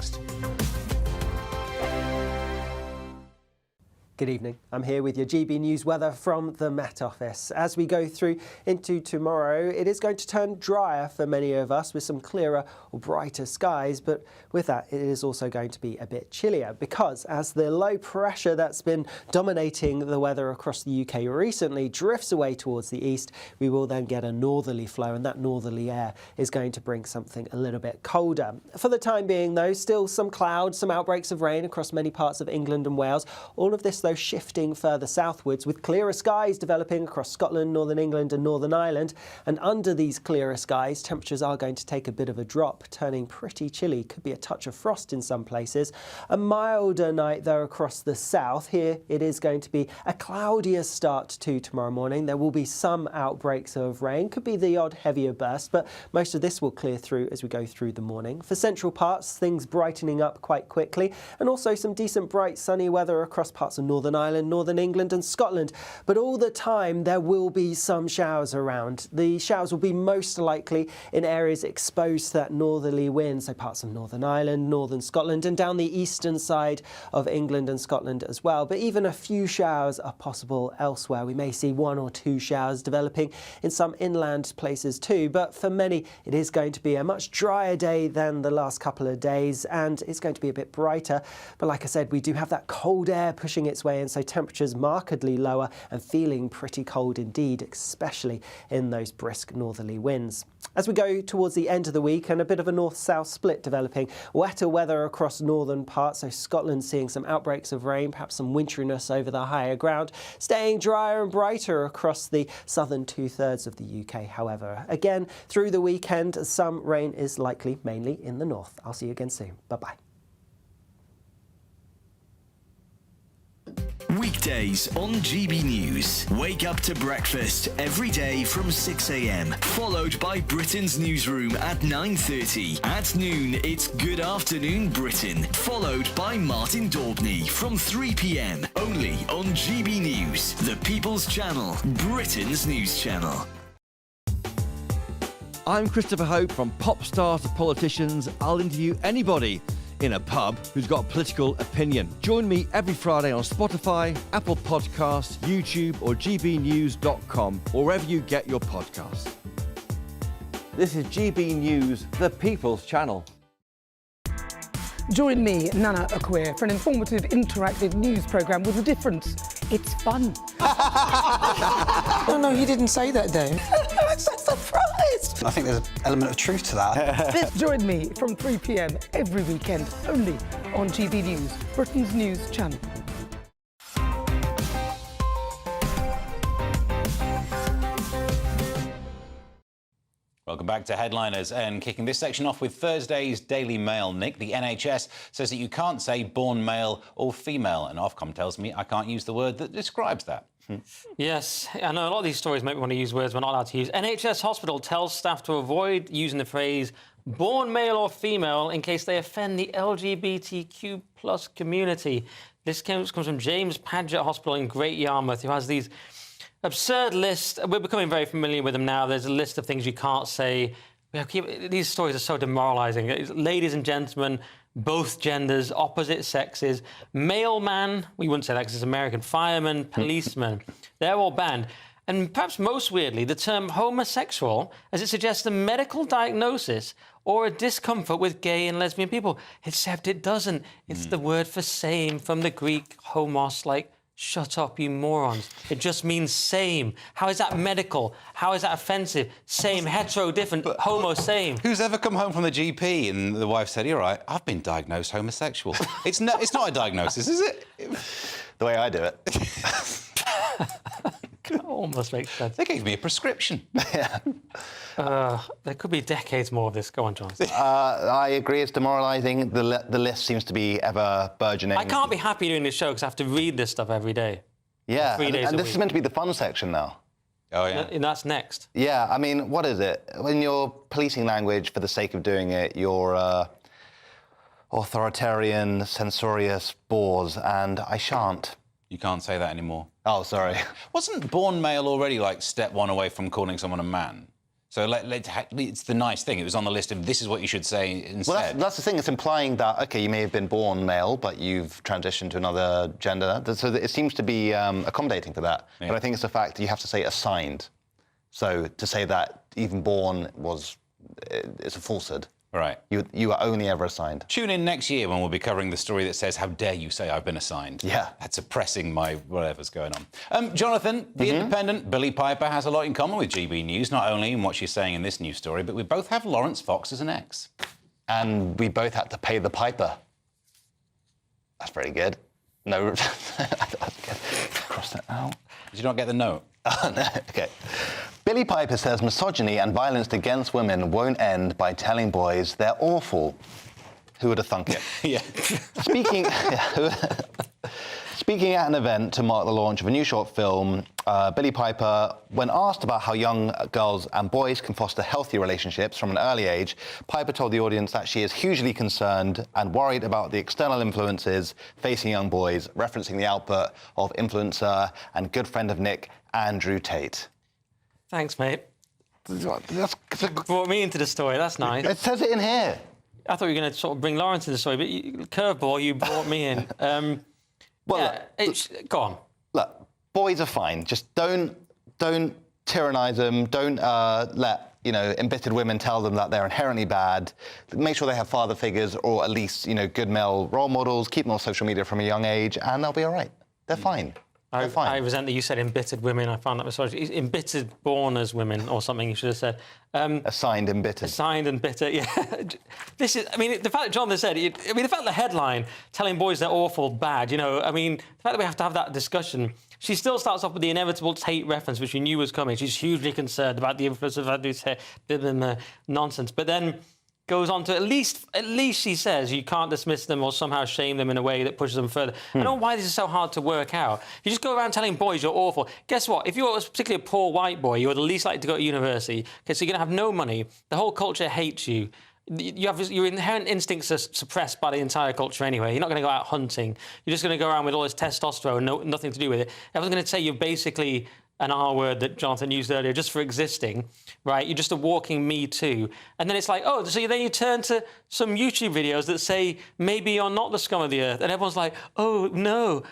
Good evening. I'm here with your GB News weather from the Met Office. As we go through into tomorrow, it is going to turn drier for many of us with some clearer or brighter skies, but with that, it is also going to be a bit chillier because as the low pressure that's been dominating the weather across the UK recently drifts away towards the east, we will then get a northerly flow, and that northerly air is going to bring something a little bit colder. For the time being, though, still some clouds, some outbreaks of rain across many parts of England and Wales. All of this, though, though, shifting further southwards with clearer skies developing across Scotland, Northern England and Northern Ireland. And under these clearer skies, temperatures are going to take a bit of a drop, turning pretty chilly. Could be a touch of frost in some places. A milder night, though, across the south. Here it is going to be a cloudier start to tomorrow morning. There will be some outbreaks of rain. Could be the odd heavier burst, but most of this will clear through as we go through the morning. For central parts, things brightening up quite quickly, and also some decent bright sunny weather across parts of Northern Ireland, Northern England and Scotland. But all the time there will be some showers around. The showers will be most likely in areas exposed to that northerly wind, so parts of Northern Ireland, Northern Scotland and down the eastern side of England and Scotland as well. But even a few showers are possible elsewhere. We may see 1 or 2 showers developing in some inland places too, but for many it is going to be a much drier day than the last couple of days, and it's going to be a bit brighter. But like I said, we do have that cold air pushing its way in, so temperatures markedly lower and feeling pretty cold indeed, especially in those brisk northerly winds. As we go towards the end of the week, and a bit of a north-south split developing, wetter weather across northern parts, so Scotland seeing some outbreaks of rain, perhaps some winteriness over the higher ground, staying drier and brighter across the southern 2/3 of the UK, however. Again, through the weekend, some rain is likely, mainly in the north. I'll see you again soon. Bye-bye. Weekdays on GB News. Wake up to breakfast every day from 6 a.m. Followed by Britain's newsroom at 9:30. At noon, it's Good Afternoon Britain. Followed by Martin Daubney from 3 p.m. Only on GB News, the People's Channel, Britain's news channel. I'm Christopher Hope. From pop stars to politicians, I'll interview anybody in a pub who's got a political opinion. Join me every Friday on Spotify, Apple Podcasts, YouTube or gbnews.com, or wherever you get your podcasts. This is GB News, the People's Channel. Join me, Nana Akwe, for an informative, interactive news programme with a difference. It's fun. No, he didn't say that, Dave. I'm so surprised. I think there's an element of truth to that. Join me from 3 p.m. every weekend, only on GB News, Britain's news channel. Welcome back to Headliners, and kicking this section off with Thursday's Daily Mail. Nick, the NHS says that you can't say born male or female, and Ofcom tells me I can't use the word that describes that. Yes, I know a lot of these stories make me want to use words we're not allowed to use. NHS hospital tells staff to avoid using the phrase born male or female in case they offend the LGBTQ plus community. This comes from James Paget Hospital in Great Yarmouth, who has these absurd list. We're becoming very familiar with them now. There's a list of things you can't say. These stories are so demoralising. Ladies and gentlemen, both genders, opposite sexes, male man, we wouldn't say that because it's American, fireman, policeman, they're all banned. And perhaps most weirdly, the term homosexual, as it suggests a medical diagnosis or a discomfort with gay and lesbian people, except it doesn't. It's the word for same from the Greek homos, like shut up, you morons. It just means same. How is that medical? How is that offensive? Same, hetero, different, homo, same. Who's ever come home from the GP and the wife said, "You're right, I've been diagnosed homosexual." It's not a diagnosis, is it? The way I do it. That almost makes sense. They gave me a prescription. Yeah. There could be decades more of this. Go on, John. I agree, it's demoralising. The list seems to be ever burgeoning. I can't be happy doing this show because I have to read this stuff every day. Yeah, 3 days and a this week. is meant to be the fun section now. Oh, yeah. And that's next. Yeah, I mean, what is it? When you're policing language for the sake of doing it, you're authoritarian, censorious bores, and I shan't. You can't say that anymore. Oh, sorry. Wasn't born male already like step one away from calling someone a man? So it's the nice thing. It was on the list of this is what you should say instead. Well, that's the thing. It's implying that, OK, you may have been born male, but you've transitioned to another gender. So it seems to be accommodating for that. Yeah. But I think it's the fact that you have to say assigned. So to say that even born it's a falsehood. Right. You are only ever assigned. Tune in next year when we'll be covering the story that says, how dare you say I've been assigned. Yeah. That's suppressing my whatever's going on. Jonathan, the Independent, Billy Piper has a lot in common with GB News, not only in what she's saying in this news story, but we both have Lawrence Fox as an ex. And we both had to pay the piper. That's pretty good. No. cross that out. Did you not get the note? Oh, no. Okay. Billie Piper says misogyny and violence against women won't end by telling boys they're awful. Who would have thunk it? Yeah. Speaking at an event to mark the launch of a new short film, Billie Piper, when asked about how young girls and boys can foster healthy relationships from an early age, Piper told the audience that she is hugely concerned and worried about the external influences facing young boys, referencing the output of influencer and good friend of Nick, Andrew Tate. Thanks, mate. Brought me into the story. That's nice. It says it in here. I thought you were going to sort of bring Lawrence into the story, but curveball, you brought me in. Well, yeah, go on. Look, boys are fine. Just don't tyrannise them. Don't let embittered women tell them that they're inherently bad. Make sure they have father figures or at least good male role models. Keep them on social media from a young age, and they'll be all right. They're fine. I resent that you said embittered women. I found that misogyny. Embittered born as women or something, you should have said. Assigned embittered. Assigned and bitter, yeah. This is, I mean, the fact that Jonathan said, the fact the headline, telling boys they're awful, bad, I mean, the fact that we have to have that discussion. She still starts off with the inevitable Tate reference, which we knew was coming. She's hugely concerned about the influence of Andrew's nonsense. But then goes on to at least she says you can't dismiss them or somehow shame them in a way that pushes them further. I don't know why this is so hard to work out. If you just go around telling boys you're awful, guess what? If you're particularly a poor white boy, you're the least likely to go to university, okay, so you're going to have no money. The whole culture hates you. Your inherent instincts are suppressed by the entire culture anyway. You're not going to go out hunting. You're just going to go around with all this testosterone, nothing to do with it. Everyone's going to say you're basically an R word that Jonathan used earlier, just for existing, right? You're just a walking Me Too. And then it's like, oh, so then you turn to some YouTube videos that say, maybe you're not the scum of the earth. And everyone's like, oh, no.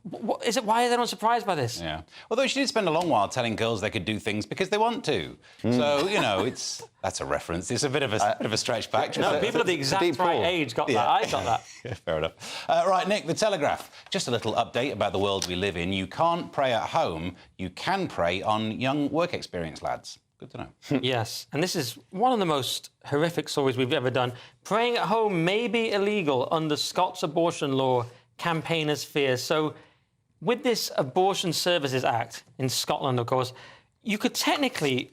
Why is everyone surprised by this? Yeah. Although she did spend a long while telling girls they could do things because they want to. So, that's a reference. It's a bit of a stretch back. No, people of the exact right age got that. I got that. Yeah, fair enough. Right, Nick, The Telegraph. Just a little update about the world we live in. You can't pray at home. You can prey on young work experience lads. Good to know. Yes, and this is one of the most horrific stories we've ever done. Praying at home may be illegal under Scots abortion law, campaigners fear. So with this Abortion Services Act in Scotland, of course, you could technically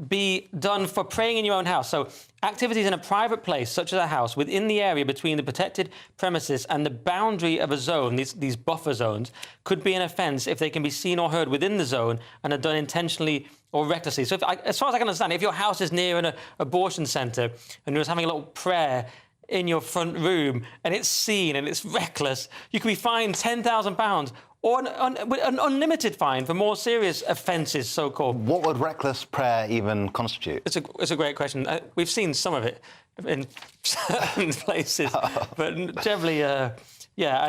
be done for praying in your own house. So activities in a private place, such as a house, within the area between the protected premises and the boundary of a zone, these buffer zones, could be an offence if they can be seen or heard within the zone and are done intentionally or recklessly. So as far as I can understand, if your house is near an abortion centre and you're just having a little prayer in your front room and it's seen and it's reckless, you could be fined £10,000 or an unlimited fine for more serious offences, so-called. What would reckless prayer even constitute? It's a great question. We've seen some of it in certain places, but generally, I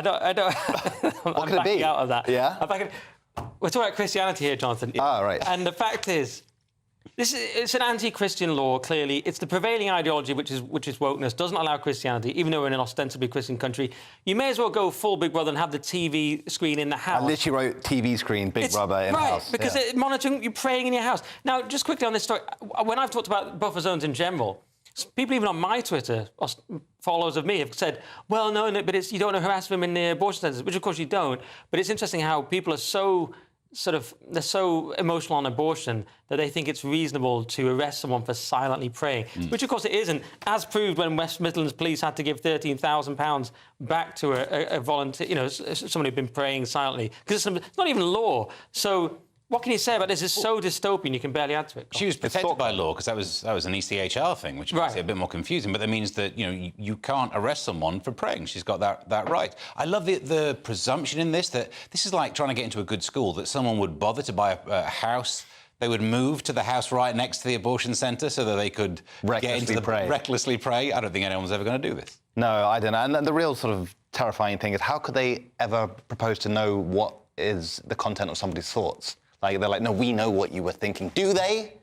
don't. What could it be? Out of that. Yeah. We're talking about Christianity here, Jonathan. Ah, right. And the fact is, it's an anti-Christian law, clearly. It's the prevailing ideology, which is wokeness, doesn't allow Christianity, even though we're in an ostensibly Christian country. You may as well go full Big Brother and have the TV screen in the house. I literally wrote TV screen, Big Brother in the house. Right, because it's monitoring you praying in your house. Now, just quickly on this story, when I've talked about buffer zones in general, people even on my Twitter, followers of me, have said, well, no, but you don't harass them in the abortion centres, which of course you don't. But it's interesting how people are so they're so emotional on abortion that they think it's reasonable to arrest someone for silently praying, which of course it isn't, as proved when West Midlands police had to give £13,000 back to a volunteer, someone who'd been praying silently, because it's not even law. So what can you say about this? It's so dystopian you can barely add to it. She was protected by law because that was an ECHR thing, which makes it a bit more confusing. But that means that you can't arrest someone for praying. She's got that right. I love the presumption in this that this is like trying to get into a good school, that someone would bother to buy a house. They would move to the house right next to the abortion centre so that they could recklessly pray. I don't think anyone's ever going to do this. No, I don't know. And the real sort of terrifying thing is how could they ever propose to know what is the content of somebody's thoughts? Like, they're like, no, we know what you were thinking. Do they?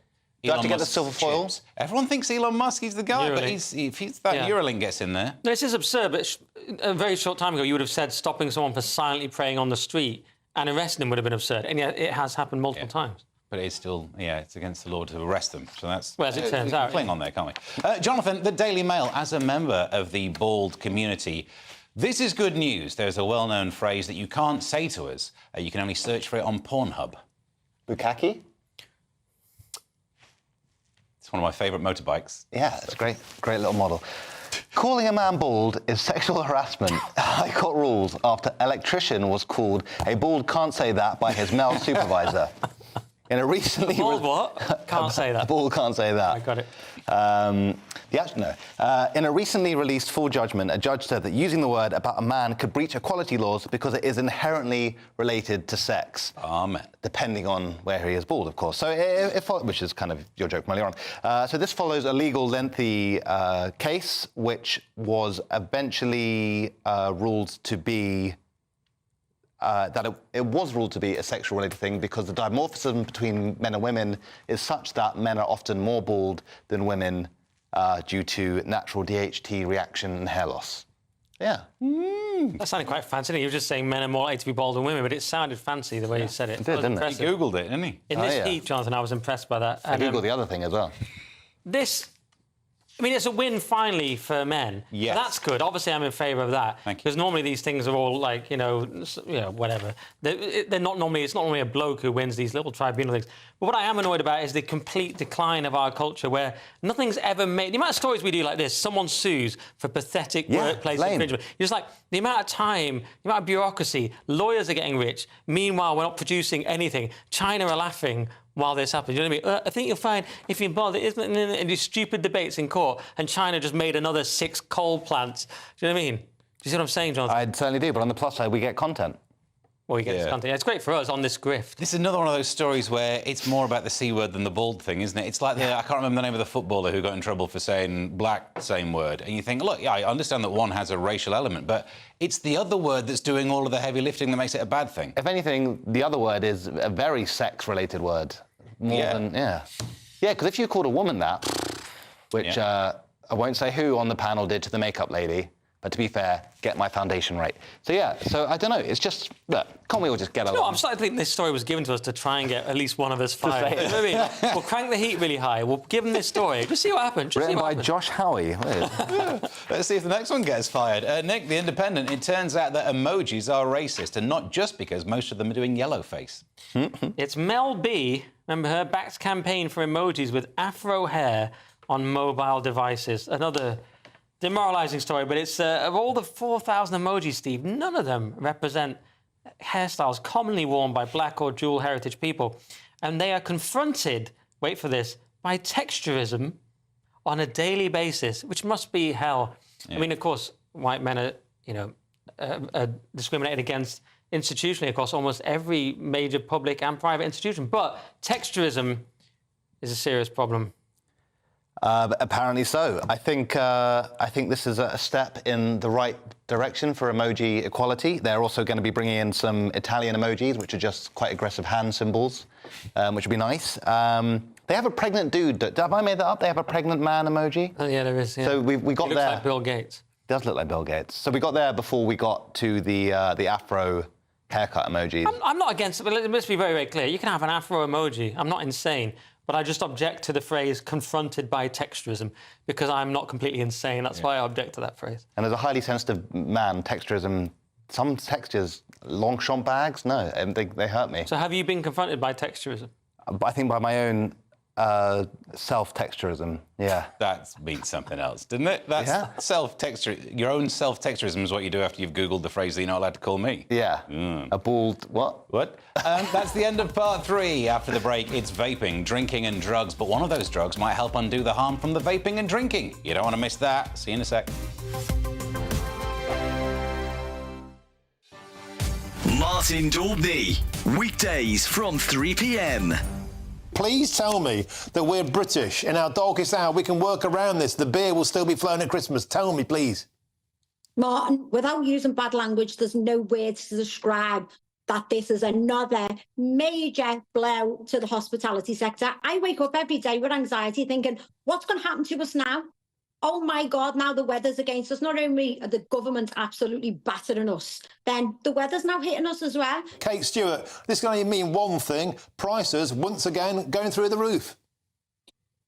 Do you have to get the silver foil? Everyone thinks Elon Musk, he's the guy, Neuralink. But if that Neuralink gets in there... No, this is absurd, but a very short time ago, you would have said stopping someone for silently praying on the street and arresting them would have been absurd. And yet it has happened multiple times. But it's still, it's against the law to arrest them. So that's... Well, as it turns out. Cling on there, can't we? Jonathan, the Daily Mail, as a member of the bald community, This is good news. There's a well-known phrase that you can't say to us. You can only search for it on Pornhub. Bukkake? It's one of my favourite motorbikes. Yeah, it's great. Great little model. Calling a man bald is sexual harassment. High Court rules after electrician was called a bald can't say that by his male supervisor. In a recently... Bald what? Can't say that. Bald can't say that. I got it. In a recently released full judgment, a judge said that using the word about a man could breach equality laws because it is inherently related to sex. Amen. Depending on where he is bald, of course. So, which is kind of your joke from earlier on. So this follows a legal, lengthy case, which was eventually ruled to be... it was ruled to be a sexual-related thing because the dimorphism between men and women is such that men are often more bald than women due to natural DHT reaction and hair loss. Yeah. That sounded quite fancy. You were just saying men are more likely to be bald than women, but it sounded fancy the way you said it. It did, didn't it? He Googled it, didn't he? In this heat, Jonathan, I was impressed by that. I Googled the other thing as well. I mean, it's a win finally for men. Yes. That's good. Obviously, I'm in favour of that. Because normally these things are all like, whatever. They're not normally. It's not normally a bloke who wins these little tribunal things. But what I am annoyed about is the complete decline of our culture, where nothing's ever made. The amount of stories we do like this: someone sues for pathetic workplace infringement. You're just like the amount of time, the amount of bureaucracy. Lawyers are getting rich. Meanwhile, we're not producing anything. China are laughing while this happens. You know what I mean? I think you'll find if you're involved in these stupid debates in court, and China just made another 6 coal plants. Do you know what I mean? Do you see what I'm saying, Jonathan? I certainly do, but on the plus side, we get content. Well, we get this content. Yeah, it's great for us on this grift. This is another one of those stories where it's more about the C word than the bald thing, isn't it? It's like I can't remember the name of the footballer who got in trouble for saying black, same word. And you think, look, yeah, I understand that one has a racial element, but it's the other word that's doing all of the heavy lifting that makes it a bad thing. If anything, the other word is a very sex-related word. More than, yeah, because if you called a woman that, which I won't say who on the panel did to the makeup lady, but to be fair, get my foundation right. So, so I don't know, it's just, look, can't we all just get along? No, I'm starting to think this story was given to us to try and get at least one of us fired. You know what I mean? We'll crank the heat really high, we'll give them this story, just see what happens. Written by Josh Howie. Let's see if the next one gets fired. Nick, The Independent, it turns out that emojis are racist, and not just because most of them are doing yellow face. It's Mel B, remember her, backed campaign for emojis with afro hair on mobile devices. Another demoralising story, but it's of all the 4,000 emojis, Steve, none of them represent hairstyles commonly worn by black or dual heritage people. And they are confronted, wait for this, by texturism on a daily basis, which must be hell. Yeah. I mean, of course, white men are, discriminated against institutionally across almost every major public and private institution. But texturism is a serious problem. Apparently so. I think this is a step in the right direction for emoji equality. They're also going to be bringing in some Italian emojis, which are just quite aggressive hand symbols, which would be nice. They have a pregnant dude. Have I made that up? They have a pregnant man emoji. Oh yeah, there is. Yeah. So we got he there. looks like Bill Gates. Does look like Bill Gates. So we got there before we got to the afro haircut emojis. I'm not against it, but let's be very, very clear. You can have an afro emoji. I'm not insane. But I just object to the phrase confronted by texturism because I'm not completely insane. That's why I object to that phrase. And as a highly sensitive man, texturism, some textures, Longchamp bags, no, they hurt me. So have you been confronted by texturism? I think by my own self-texturism, yeah. That means something else, didn't it? That's self-texture. Your own self-texturism is what you do after you've Googled the phrase that you're not allowed to call me. Yeah. A bald what? What? That's the end of part 3. After the break, it's vaping, drinking and drugs, but one of those drugs might help undo the harm from the vaping and drinking. You don't want to miss that. See you in a sec. Martin Daubney, weekdays from 3 p.m. Please tell me that we're British. In our darkest hour, we can work around this. The beer will still be flowing at Christmas. Tell me, please. Martin, without using bad language, there's no words to describe that this is another major blow to the hospitality sector. I wake up every day with anxiety thinking, what's going to happen to us now? Oh, my God, now the weather's against us. Not only are the government absolutely battering us, then the weather's now hitting us as well. Kate Stewart, this can only mean one thing. Prices, once again, going through the roof.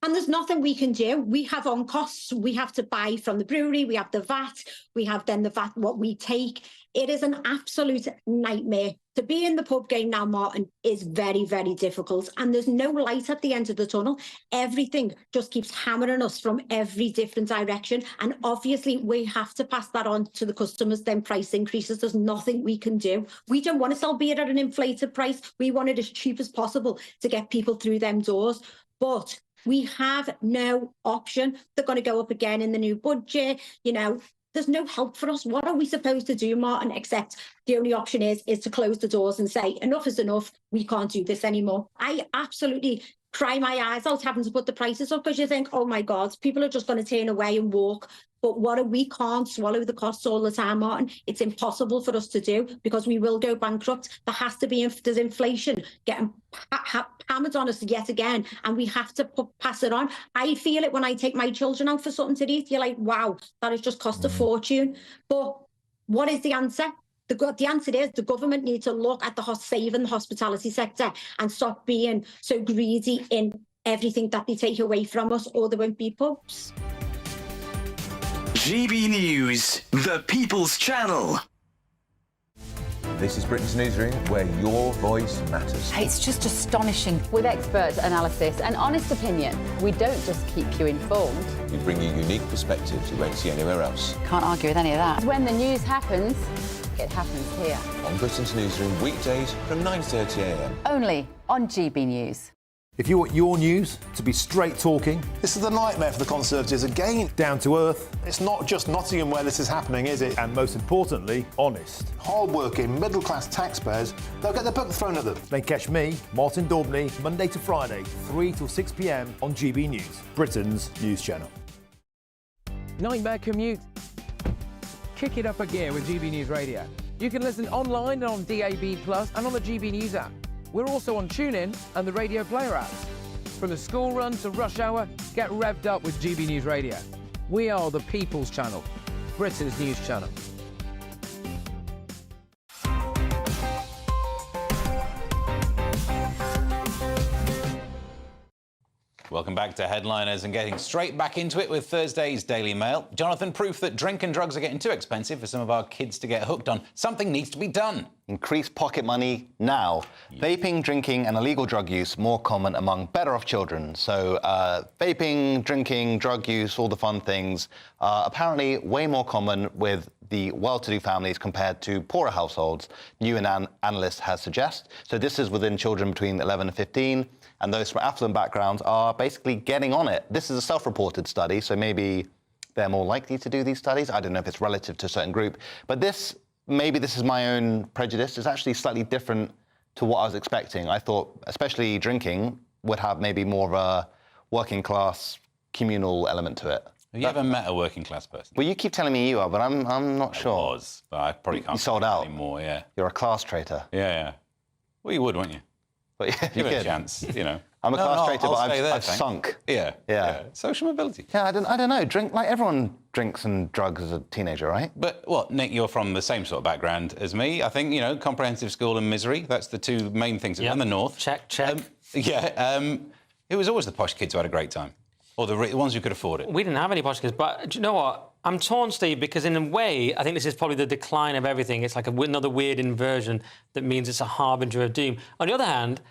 And there's nothing we can do. We have on costs. We have to buy from the brewery. We have the VAT. We have then the VAT, what we take. It is an absolute nightmare. To be in the pub game now, Martin, is very, very difficult. And there's no light at the end of the tunnel. Everything just keeps hammering us from every different direction. And obviously, we have to pass that on to the customers, then price increases. There's nothing we can do. We don't want to sell beer at an inflated price. We want it as cheap as possible to get people through them doors. But we have no option. They're going to go up again in the new budget. You know, there's no help for us. What are we supposed to do, Martin, except the only option is to close the doors and say, enough is enough. We can't do this anymore. I absolutely cry my eyes out having to put the prices up because you think, oh, my God, people are just going to turn away and walk. But we can't swallow the costs all the time, Martin. It's impossible for us to do because we will go bankrupt. There has to be, there's inflation getting hammered on us yet again, and we have to pass it on. I feel it when I take my children out for something to eat. You're like, wow, that has just cost a fortune. But what is the answer? The answer is the government needs to look at saving the hospitality sector and stop being so greedy in everything that they take away from us, or there won't be pubs. GB News, the People's Channel. This is Britain's Newsroom, where your voice matters. It's just astonishing. With expert analysis and honest opinion, we don't just keep you informed. We bring you unique perspectives you won't see anywhere else. Can't argue with any of that. When the news happens, it happens here. On Britain's Newsroom, weekdays from 9:30 a.m. Only on GB News. If you want your news to be straight talking... This is a nightmare for the Conservatives again. Down to earth. It's not just Nottingham where this is happening, is it? And most importantly, honest. Hard-working, middle-class taxpayers, they'll get their book thrown at them. Then catch me, Martin Daubney, Monday to Friday, 3 till 6 p.m. on GB News, Britain's news channel. Nightmare commute? Kick it up a gear with GB News Radio. You can listen online and on DAB+ and on the GB News app. We're also on TuneIn and the Radio Player app. From the school run to rush hour, get revved up with GB News Radio. We are the People's Channel, Britain's news channel. Welcome back to Headliners and getting straight back into it with Thursday's Daily Mail. Jonathan, proof that drink and drugs are getting too expensive for some of our kids to get hooked on. Something needs to be done. Increase pocket money now. Vaping, drinking and illegal drug use more common among better off children. So vaping, drinking, drug use, all the fun things are apparently way more common with the well-to-do families compared to poorer households, new analyst has suggested. So this is within children between 11 and 15, and those from affluent backgrounds are basically getting on it. This is a self-reported study, so maybe they're more likely to do these studies. I don't know if it's relative to a certain group, but maybe this is my own prejudice. It's actually slightly different to what I was expecting. I thought, especially drinking, would have maybe more of a working class communal element to it. Have you ever met a working class person? Well, you keep telling me you are, but I'm not sure. I was, but I probably can't. You sold out anymore. Yeah. You're a class traitor. Yeah. Well, you would, wouldn't you? But yeah, give it a chance, you know. I'm a class traitor, but I've sunk. sunk. Yeah. Social mobility. Yeah, I don't know. Like everyone drinks and drugs as a teenager, right? But what, Nick? You're from the same sort of background as me. I think comprehensive school and misery. That's the two main things in the north. Check. It was always the posh kids who had a great time. Or the ones who could afford it. We didn't have any posh kids, but do you know what? I'm torn, Steve, because in a way, I think this is probably the decline of everything. It's like another weird inversion that means it's a harbinger of doom. On the other hand,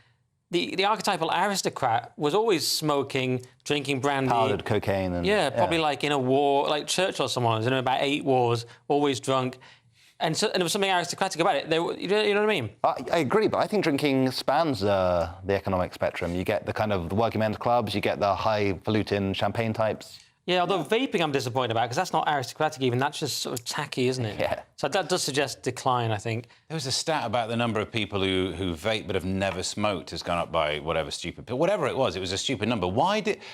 the archetypal aristocrat was always smoking, drinking brandy. Powdered cocaine. And, probably like in a war, like Churchill or someone was in about 8 wars, always drunk. And there was something aristocratic about it. You know what I mean? I agree, but I think drinking spans the economic spectrum. You get the kind of the working men's clubs, you get the highfalutin champagne types. Yeah, although vaping I'm disappointed about, because that's not aristocratic even, that's just sort of tacky, isn't it? Yeah. So that does suggest decline, I think. There was a stat about the number of people who vape but have never smoked has gone up by whatever it was a stupid number.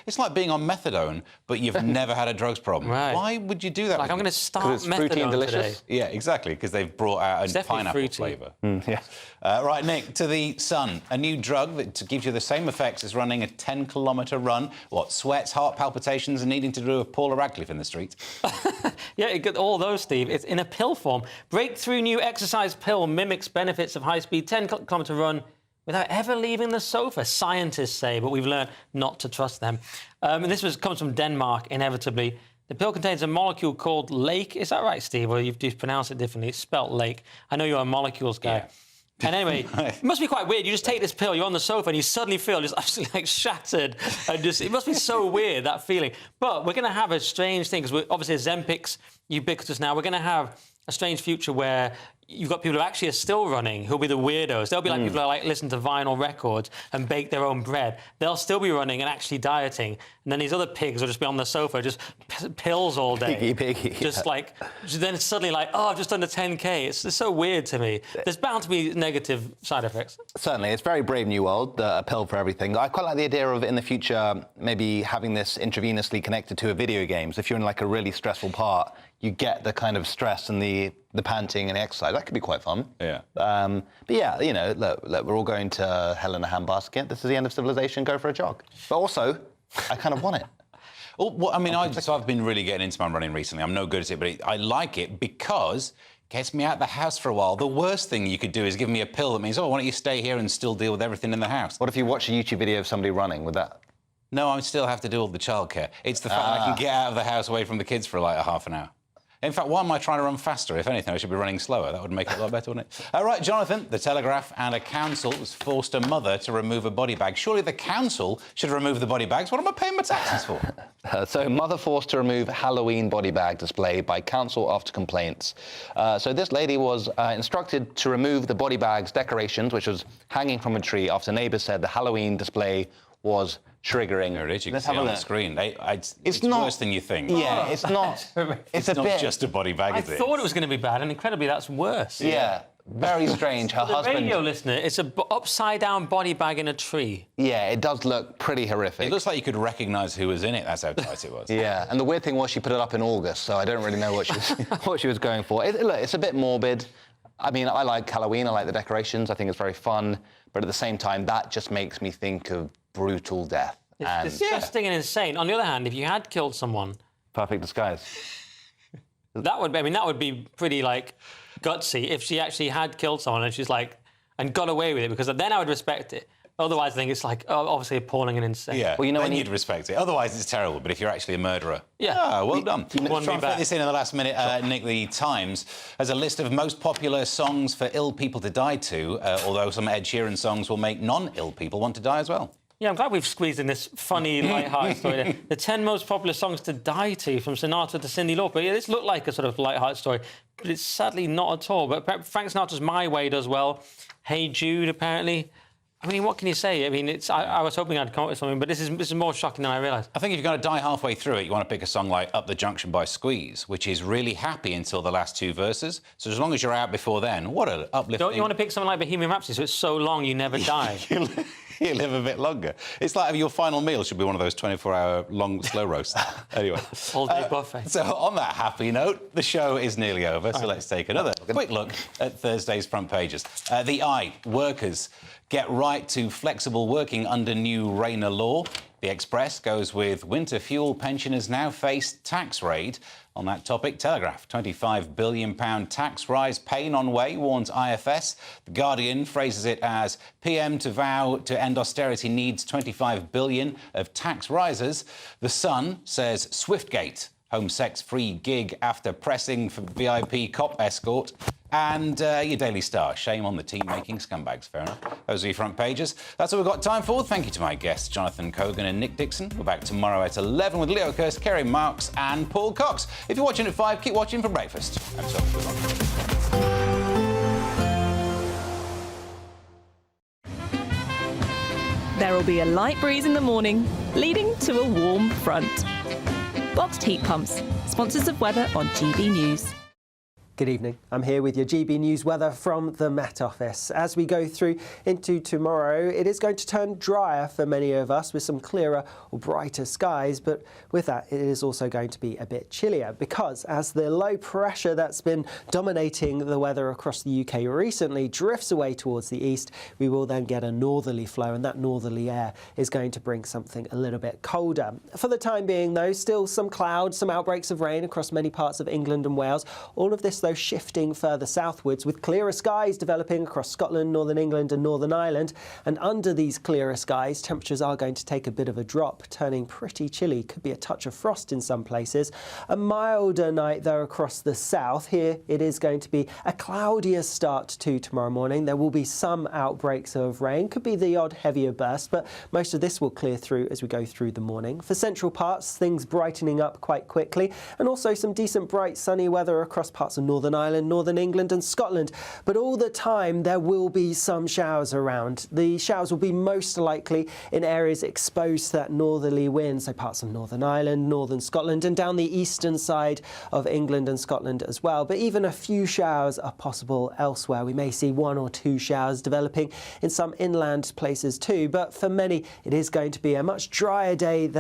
It's like being on methadone, but you've never had a drugs problem. Right. Why would you do that? Like, I'm going to start methadone today. Yeah, exactly, because they've brought out a pineapple flavour. Right, Nick, to the sun. A new drug that gives you the same effects as running a 10-kilometre run. Sweats, heart palpitations and needing to do with Paula Radcliffe in the street. Yeah, it got all those, Steve. It's in a pill form. Breakthrough new exercise pill mimics benefits of high-speed 10-kilometre run without ever leaving the sofa, scientists say, but we've learned not to trust them. And this comes from Denmark, inevitably. The pill contains a molecule called lake. Is that right, Steve? Or you've pronounced it differently. It's spelt lake. I know you're a molecules guy. Yeah. And anyway, it must be quite weird. You just take this pill, you're on the sofa, and you suddenly feel just absolutely like shattered. And it must be so weird, that feeling. But we're going to have a strange thing, because obviously Ozempic's ubiquitous now. We're going to have a strange future where you've got people who actually are still running, who'll be the weirdos. They'll be like people who like listen to vinyl records and bake their own bread. They'll still be running and actually dieting. And then these other pigs will just be on the sofa, just pills all day. Piggy. Just like, then it's suddenly like, oh, I've just done the 10K. It's so weird to me. There's bound to be negative side effects. Certainly. It's very Brave New World, a pill for everything. I quite like the idea of, in the future, maybe having this intravenously connected to a video game. So if you're in like a really stressful part, you get the kind of stress and the panting and the exercise. That could be quite fun. Yeah. But yeah, you know, look, we're all going to hell in a handbasket. This is the end of civilization. Go for a jog. But also, I kind of want it. Well, I mean, I've been really getting into my running recently. I'm no good at it, but I like it because it gets me out of the house for a while. The worst thing you could do is give me a pill that means, oh, why don't you stay here and still deal with everything in the house? What if you watch a YouTube video of somebody running? Would that... No, I still have to do all the childcare. It's the fact that I can get out of the house away from the kids for like a half an hour. In fact, why am I trying to run faster? If anything, I should be running slower. That would make it a lot better, wouldn't it? All right, Jonathan, The Telegraph and a council has forced a mother to remove a body bag. Surely the council should remove the body bags. What am I paying my taxes for? So, mother forced to remove Halloween body bag display by council after complaints. So this lady was instructed to remove the body bag's decorations, which was hanging from a tree, after neighbours said the Halloween display was triggering. There it is. You can see it on the screen. It's not worse than you think. Yeah, it's not. It's not just a body bag, is it? I thought it was going to be bad, and incredibly, that's worse. Yeah. Very strange. Her husband... The radio listener, it's an upside-down body bag in a tree. Yeah, it does look pretty horrific. It looks like you could recognise who was in it. That's how tight it was. Yeah, and the weird thing was she put it up in August, so I don't really know what she was, what she was going for. Look, it's a bit morbid. I mean, I like Halloween. I like the decorations. I think it's very fun. But at the same time, that just makes me think of brutal death. It's disgusting and insane. On the other hand, if you had killed someone... Perfect disguise. That would be pretty, like, gutsy if she actually had killed someone and she's like... and got away with it, because then I would respect it. Otherwise, I think it's, like, obviously appalling and insane. Yeah, well, you know, then you'd respect it. Otherwise, it's terrible. But if you're actually a murderer... Yeah. Well done. Let's try and fit this in the last minute. Nick, the Times has a list of most popular songs for ill people to die to, although some Ed Sheeran songs will make non-ill people want to die as well. Yeah, I'm glad we've squeezed in this funny, light-hearted story there. The 10 most popular songs to die to, from Sinatra to Cyndi Lauper. Yeah, this looked like a sort of light-hearted story, but it's sadly not at all. But Frank Sinatra's My Way does well. Hey Jude, apparently. I mean, what can you say? I mean, I was hoping I'd come up with something, but this is more shocking than I realised. I think if you're going to die halfway through it, you want to pick a song like Up the Junction by Squeeze, which is really happy until the last two verses. So as long as you're out before then, what an uplifting... Don't you want to pick something like Bohemian Rhapsody, so it's so long you never die? You live a bit longer. It's like your final meal should be one of those 24-hour long slow roasts. Anyway. All-day buffet. So on that happy note, the show is nearly over, so let's take another quick look at Thursday's front pages. The Eye, workers get right to flexible working under new Rayner law. The Express goes with winter fuel pensioners now face tax raid. On that topic, Telegraph, £25 billion tax rise, pain on way, warns IFS. The Guardian phrases it as PM to vow to end austerity needs £25 billion of tax rises. The Sun says Swiftgate, home sex-free gig after pressing for VIP cop escort. And your Daily Star, shame on the team making scumbags. Fair enough. Those are your front pages. That's all we've got time for. Thank you to my guests, Jonathan Cogan and Nick Dixon. We're back tomorrow at 11 with Leo Kirst, Kerry Marks and Paul Cox. If you're watching at 5, keep watching for breakfast. Have yourself a good one. There will be a light breeze in the morning, leading to a warm front. Boxed heat pumps, sponsors of weather on GB News. Good evening. I'm here with your GB News weather from the Met Office. As we go through into tomorrow, it is going to turn drier for many of us with some clearer or brighter skies, but with that it is also going to be a bit chillier because as the low pressure that's been dominating the weather across the UK recently drifts away towards the east, we will then get a northerly flow, and that northerly air is going to bring something a little bit colder. For the time being though, still some clouds, some outbreaks of rain across many parts of England and Wales. All of this though though, shifting further southwards with clearer skies developing across Scotland, Northern England and Northern Ireland. And under these clearer skies, temperatures are going to take a bit of a drop, turning pretty chilly. Could be a touch of frost in some places. A milder night, though, across the south. Here it is going to be a cloudier start to tomorrow morning. There will be some outbreaks of rain. Could be the odd heavier burst, but most of this will clear through as we go through the morning. For central parts, things brightening up quite quickly, and also some decent bright sunny weather across parts of Northern Ireland, Northern England and Scotland. But all the time there will be some showers around. The showers will be most likely in areas exposed to that northerly wind, so parts of Northern Ireland, Northern Scotland and down the eastern side of England and Scotland as well. But even a few showers are possible elsewhere. We may see 1 or 2 showers developing in some inland places too, but for many it is going to be a much drier day than